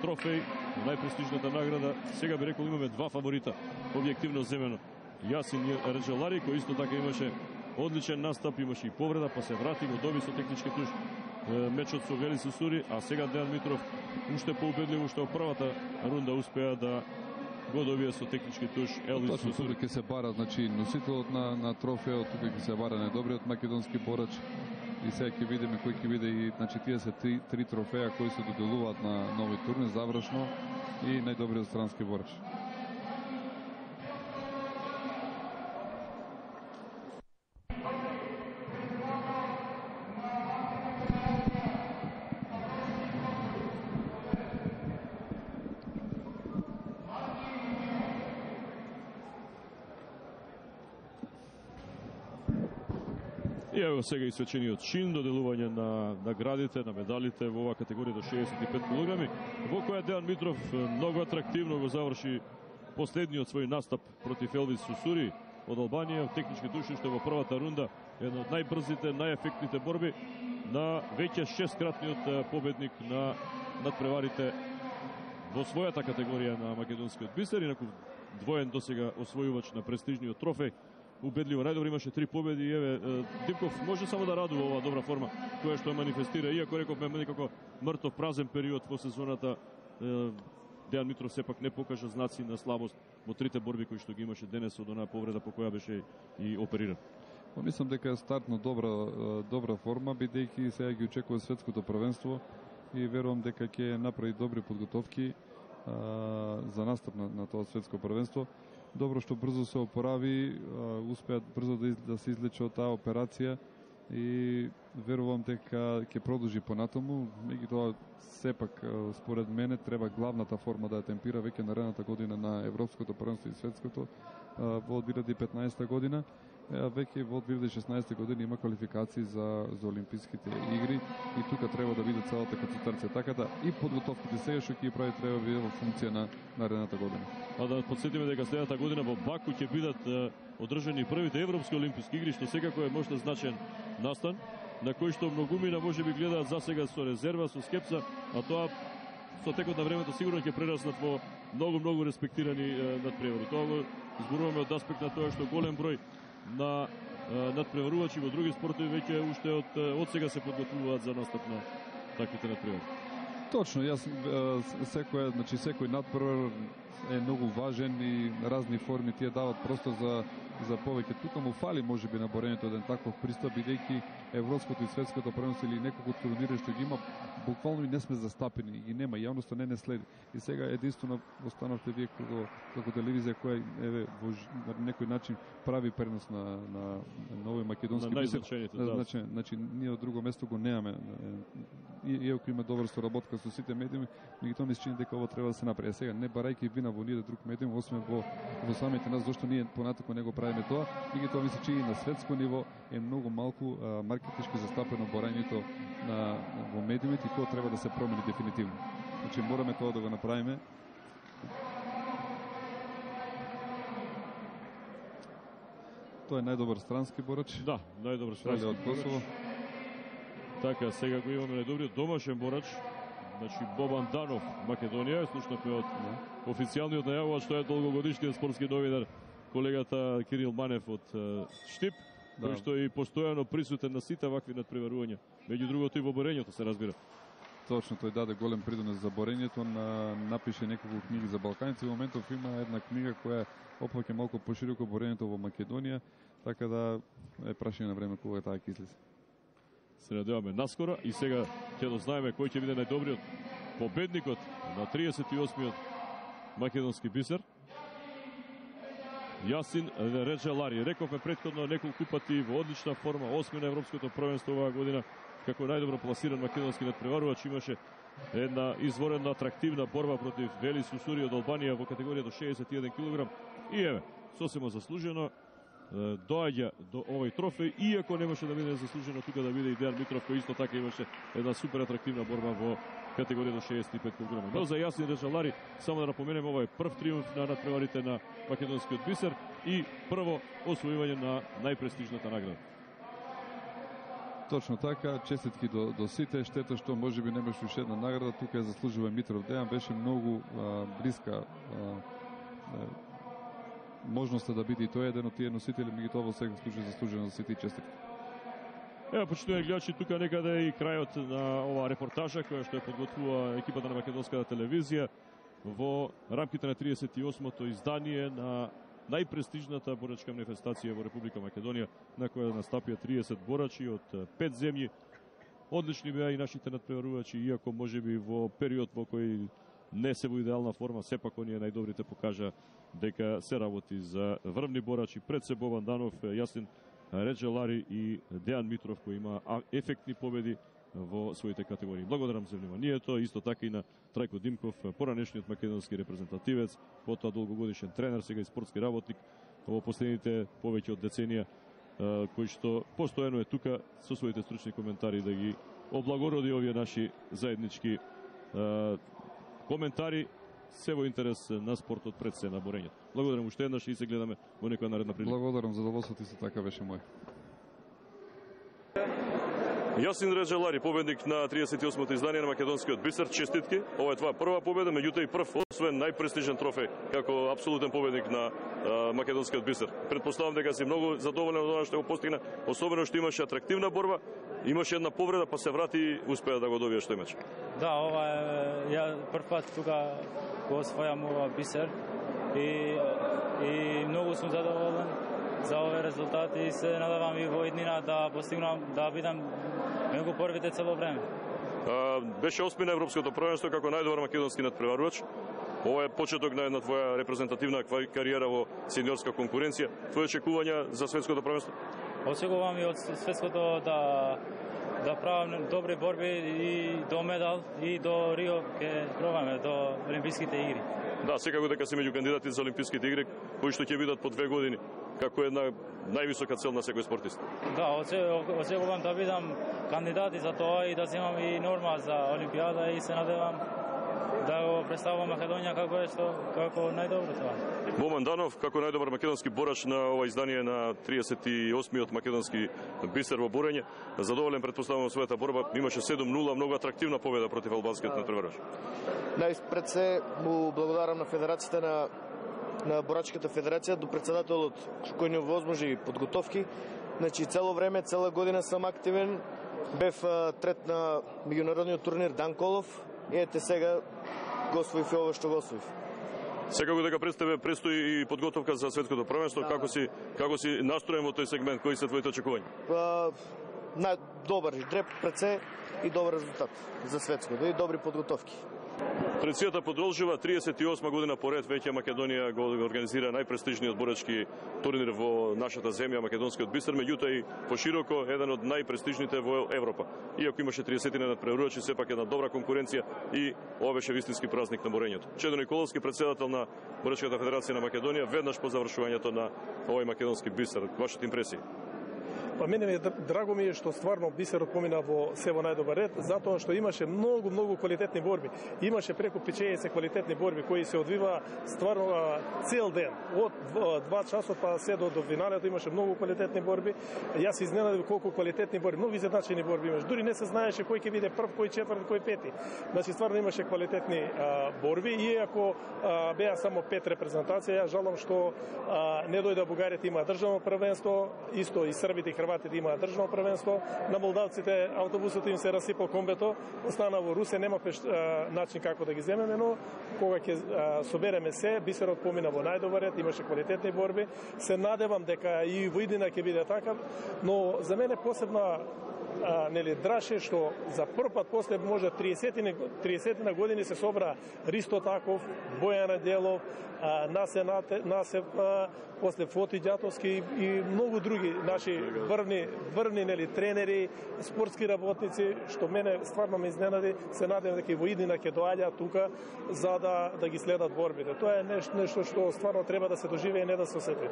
трофеј, најпрестижната награда. Сега би рекол имаме 2 фаворита, објективно земено. Јасин Реджелари, кој исто така имаше одличен настап, имаше и повреда, па се врати, го доби со технички туш мечот со Елвис Сусури, а сега Дејан Митров уште поубедливо, уште во првата рунда успеа да го добие со технички туш Елвис Сусури. Тука ќе се бара, значи носителот на трофеот, тука ќе се бара најдобриот македонски борач и сега ќе видиме кој ќе биде и значи тие се три трофеја кои се доделуваат на нови турнир завршно и најдобриот странски борач. И ево сега и свечениот чин, доделување на наградите, на медалите во оваа категорија до 65 килограми, во која Дејан Митров многу атрактивно го заврши последниот свој настап против Елвис Сусури од Албанија, технички туш уште во првата рунда, една од најбрзите, најефектните борби на веќе 6-кратниот победник на надпреварите во својата категорија на македонскиот бисер, инаку двоен досега освојувач на престижниот трофеј. Убедливо, најдобро имаше 3 победи и еве Дипков може само да радува оваа добра форма која што манифестира, иако рековме некако мртов празен период во сезоната. Дејан Митров сепак не покажа знаци на слабост во трите борби кои што ги имаше денес од онаа повреда по која беше и опериран. Мислам дека е стартно добра форма, бидејќи сега ги очекува светското првенство и верувам дека ќе направи добри подготовки за настап на тоа светско првенство. Добро што брзо се опорави, успеат брзо да се излече од таа операција и верувам дека ќе продолжи понатаму. Меѓутоа сепак според мене треба главната форма да ја темпира веќе наредната година на европското првенство и светското во 2015 година Веќе во 2016 година има квалификации за Олимписките игри и тука треба да биде целата концентрација, така да и подготовките сега што ќе прави треба да биде во функција на наредната година. А да подсетиме дека следната година во Баку ќе бидат одржани првите европски олимписки игри, што секако е можда значен настан, на кој што многумина можеби гледаат засега со резерва, со скепса, а тоа со текот на времето сигурно ќе прераснат во многу респектирани надпревари. Тоа го зборуваме од аспект на тоа што голем број на надпреварувачи во други спортови веќе уште од сега се подготвуваат за настап на таквите надпревари. Точно, јас секој надпревар е многу важен и разни форми тие дават простор за повеќе. Тука му фали можеби на борењето еден таков пристап, бидејќи европското и светското првенство или неколку турнири што ги има, буквално и не сме застапени, ги нема, јавноста не следи. И сега единствено останавте вие како телевизија која на некој начин прави пренос на нови македонски бисер. Значи ние од друго место го немаме. Иако има добра соработка со сите медиуми, меѓутоа ми се чини дека ова треба да се направи. Сега не барајќи вина во ниједен друг медиум, освен во самите нас, зашто ние понатако не го правиме тоа, меѓутоа ми се чини на светско ниво е многу малку маркетички застапено борањето во медиумите и тоа треба да се промени дефинитивно. Значи мораме тоа да го направиме. Тоа е најдобар странски борач. Да, најдобар странски од Косово. Така, сега го имаме најдобриот домашен борач, значи Бобан Данов, Македонија. Слушнахме од официјалниот најавувач, што е долгогодишниот спортски новинар, колегата Кирил Манев од Штип, кој што е постојано присутен на сите вакви надпреварувања. Меѓу другото и во борењето се разбира. Точно, тој даде голем придонес за борењето, напише неколку книги за балканици. Во моментов има една книга која опфаќа малку пошироко борењето во Македонија, така да е прашање на време кога таа ќе излезе. Се надеваме наскоро и сега ќе дознаеме кој ќе биде најдобриот победникот на 38-иот македонски бисер. Јасин Реджелари. Рековме претходно неколку пати во одлична форма, 8 на европското првенство оваа година, како најдобро пласиран македонски надпреварувач. Имаше една изворена атрактивна борба против Велис Усури од Албанија во категорија до 61 кг. И еве, сосема заслужено доаѓа до овој трофеј, иако немаше да биде заслужено тука да биде и Дејан Митров, кој исто така имаше една супер атрактивна борба во категорија до 65 кг. Но за Јасин Реджелари, само да напоменем, ова е прв триумф на надпреварите на македонскиот бисер и прво освојување на најпрестижната награда. Точно така, честитки до сите, штета што можеби немаше уште една награда, тука ја заслужува Митров. Дејан беше многу блиска можноста да биде и тој еден од тие носители, меѓутоа во секој случај заслужено за сите и честитки. Ево, почитувани гледачи, тука некаде и крајот на оваа репортажа која што ја подготвува екипата на македонската телевизија во рамките на 38-то издание на најпрестижната борачка манифестација во Република Македонија, на која настапија 30 борачи од 5 земји. Одлични беа и нашите надпреварувачи, иако можеби во период во кој не се во идеална форма, сепак оние најдобрите покажа дека се работи за врвни борачи, пред се Бобан Данов, Јасин Реджелари и Дејан Митров, кој има ефектни победи во своите категории. Благодарам за вниманието, исто така и на Трајко Димков, поранешниот македонски репрезентативец, потоа долгогодишен тренер, сега и спортски работник во последните повеќе од деценија, кој што постојано е тука со своите стручни коментари да ги облагороди овие наши заеднички коментари, се во интерес на спортот, пред се на борењето. Благодарам уште еднаш и се гледаме во некоја наредна прилика. Благодарам, задоволството исто така беше мој. Јасин Реджелари, победник на 38-то издание на македонскиот бисер, честитки. Ова е твоја прва победа, меѓутоа и прв освен најпрестижен трофеј како апсолутен победник на македонскиот бисер. Предпоставам дека си многу задоволен од она што го постигна, особено што имаше атрактивна борба, имаше една повреда, па се врати и успеа да го добие што имаше. Да, ова е ја прв пат тука го освојам ова бисер и многу сум задоволен за овие резултати и се надевам и во иднина да постигнам да бидам меѓу првите цело време. Беше осми на европското првенство како најдобар македонски надпреварувач. Ова е почеток на една твоја репрезентативна кариера во сениорска конкуренција. Твои очекувања за светското првенство? Очекувам и од светското да правам добри борби и до медал и до Рио ќе пробаме до Олимписките игри. Да, секако дека се меѓу кандидати за Олимписките игри, кои што ќе бидат по 2 години, како една највисока цел на секој спортист. Да, очекувам да бидам кандидат и за тоа и да земам и норма за Олимпијада и се надевам да го представам Македонија како најдобро тоа. Моман Данов, како најдобар македонски борач на ова издание на 38-миот македонски бисер во борење, задоволен претпоставувам својата борба, имаше 7-0, многу атрактивна победа против албанскиот натпреварувач. Најпред се му благодарам на федерацијата на борачката федерација, до председателот кој ни овозможи подготовки. Значи цело време, цела година сам активен. Бев трет на меѓународниот турнир Данколов и ете сега го освоив и ова што го освоив. Секако дека пред тебе престои и подготовка за светското првенство, Да, како си настроен во тој сегмент, кои се твоите очекувања? Добар дреп пред се и добар резултат за светското и добри подготовки. Традицијата продолжува, 38 година поред веќе Македонија го организира најпрестижниот борачки турнир во нашата земја, македонскиот бисер, меѓутоа и пошироко еден од најпрестижните во Европа. Иако имаше 30 надпреварувачи, сепак една добра конкуренција и ова беше вистински празник на борењето. Чедо Николовски, председател на Борачката федерација на Македонија, веднаш по завршувањето на овој македонски бисер. Вашите импресии? Па мене драго ми е што стварно бисерот помина во се во најдобар ред, затоа што имаше многу квалитетни борби. Имаше преку 50 квалитетни борби кои се одвива стварно цел ден. Од 2 часот па се до финалето имаше многу квалитетни борби. Јас се изненадив колку квалитетни борби, многу изедначени борби имаше. Дури не се знаеше кој ќе биде прв, кој четврт, кој пети. Значи стварно имаше квалитетни борби, иако беа само 5 репрезентации. Ја жалам што не дојде бугарите, има државно првенство, исто и србите и хрватите имаат државно првенство. На молдавците автобусот им се расипал комбето, остана во Русе, нема начин како да ги земеме, но кога ќе собереме се, бисерот помина во најдобар ред, имаше квалитетни борби. Се надевам дека и во иднина ќе биде така, но за мене посебна драше што за прв пат после може 30 на години се собра Ристо Таков, Бојан Аделов, Насев, после Фоти Ѓатовски и многу други наши врвни тренери, спортски работници, што мене стварно ме изненади. Се надевам дека и во иднина ќе доаѓаат тука за да ги следат борбите. Тоа е нешто што стварно треба да се доживее, не да се осети.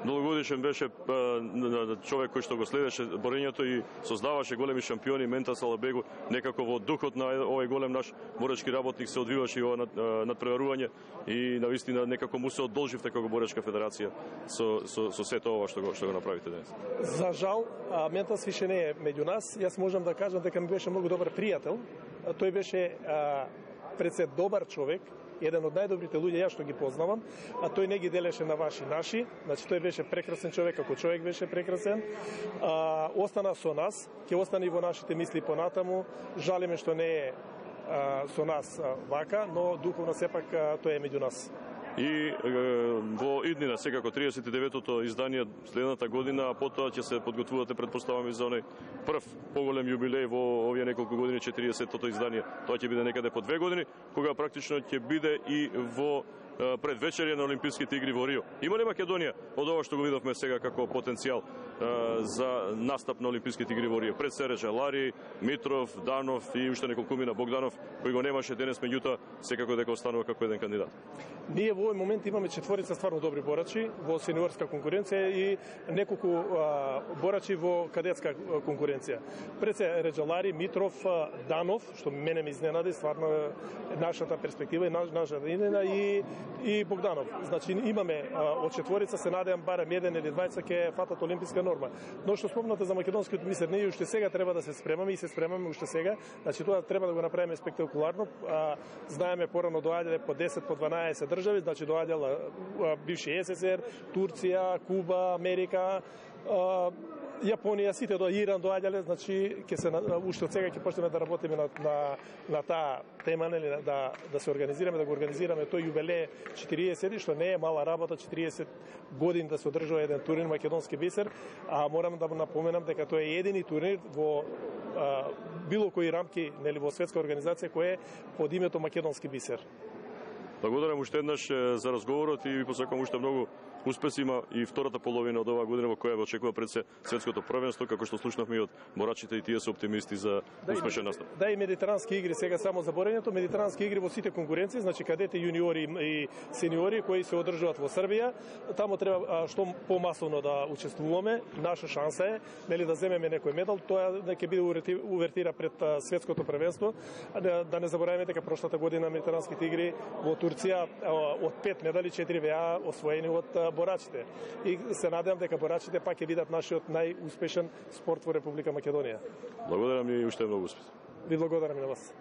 Долгогодишен беше човек кој што го следеше борењето и создаваше големи шампиони. Мента Салабегу некако во духот на овој голем наш борачки работник се одвиваше и ова надпреварување и навистина некако му се одолживте како борачка федерација со сето ова што го направите денес. За жал, Ментас више не е меѓу нас. Јас можам да кажам дека ми беше многу добар пријател. Тој беше пред се добар човек, еден од најдобрите луѓе јас што ги познавам, а тој не ги делеше на ваши наши. Значи тој беше прекрасен човек, како човек беше прекрасен. Остана со нас, ќе остане и во нашите мисли понатаму. Жалиме што не е со нас вака, но духовно сепак тој е меѓу нас. И во иднина, секако 39-тото издание следната година, а потоа ќе се подготвувате, предпоставаме, за оној прв поголем јубилеј во овие неколку години, 40-тото издание. Тоа ќе биде некаде по 2 години, кога практично ќе биде и во предвечерје на Олимписките игри во Рио. Има ли Македонија од ова што го видовме сега како потенцијал за настап на Олимписките игри во Рио? Пред се Реджалари, Митров, Данов и уште неколкумина Богданов, кој го немаше денес, меѓутоа секако дека останува како еден кандидат. Ние во овој момент имаме четворица стварно добри борачи во сениорска конкуренција и неколку борачи во кадетска конкуренција. Пред се Реджалари, Митров, Данов, што мене ме изненади, стварно нашата перспектива и нашата идеја и Богданов. Значи имаме од четворица, се надевам барем еден или двајца ќе фатат олимписка норма. Но што спомнате за македонскиот бисер, ние уште сега треба да се спремаме и се спремаме уште сега. Значи тоа треба да го направиме спектакуларно. Знаеме порано доаѓале по 10, по 12 држави, значи доаѓала бивши СССР, Турција, Куба, Америка, Јапонија, сите до Иран доаѓале, значи ќе се уште од сега ќе почнеме да работиме на таа тема, нели, да се организираме, да го организираме тој јубилеј 40, што не е мала работа, 40 години да се одржува еден турнир македонски бисер, а морам да напоменам дека тој е едини турнир во било кои рамки, нели, во светска организација кој е под името македонски бисер. Благодарам уште еднаш за разговорот и ви посакувам уште многу успеси има и втората половина од оваа година во која го очекува пред се светското првенство, како што слушнавме и од борачите, и тие се оптимисти за успешен настап. Да, и медитерански игри, сега само заборењето, медитерански игри во сите конкуренции, значи кадети, јуниори и сениори кои се одржуваат во Србија, таму треба што помасовно да учествуваме. Наша шанса е нели да земеме некој медал, тоа ќе биде увертира пред светското првенство. Да не забораваме дека прошлата година медитеранските игри во Турција од 5 медали 4 беа освоени од борачите. И се надевам дека борачите пак ќе бидат нашиот најуспешен спорт во Република Македонија. Благодарам и уште многу успех. Ви благодарам и на вас.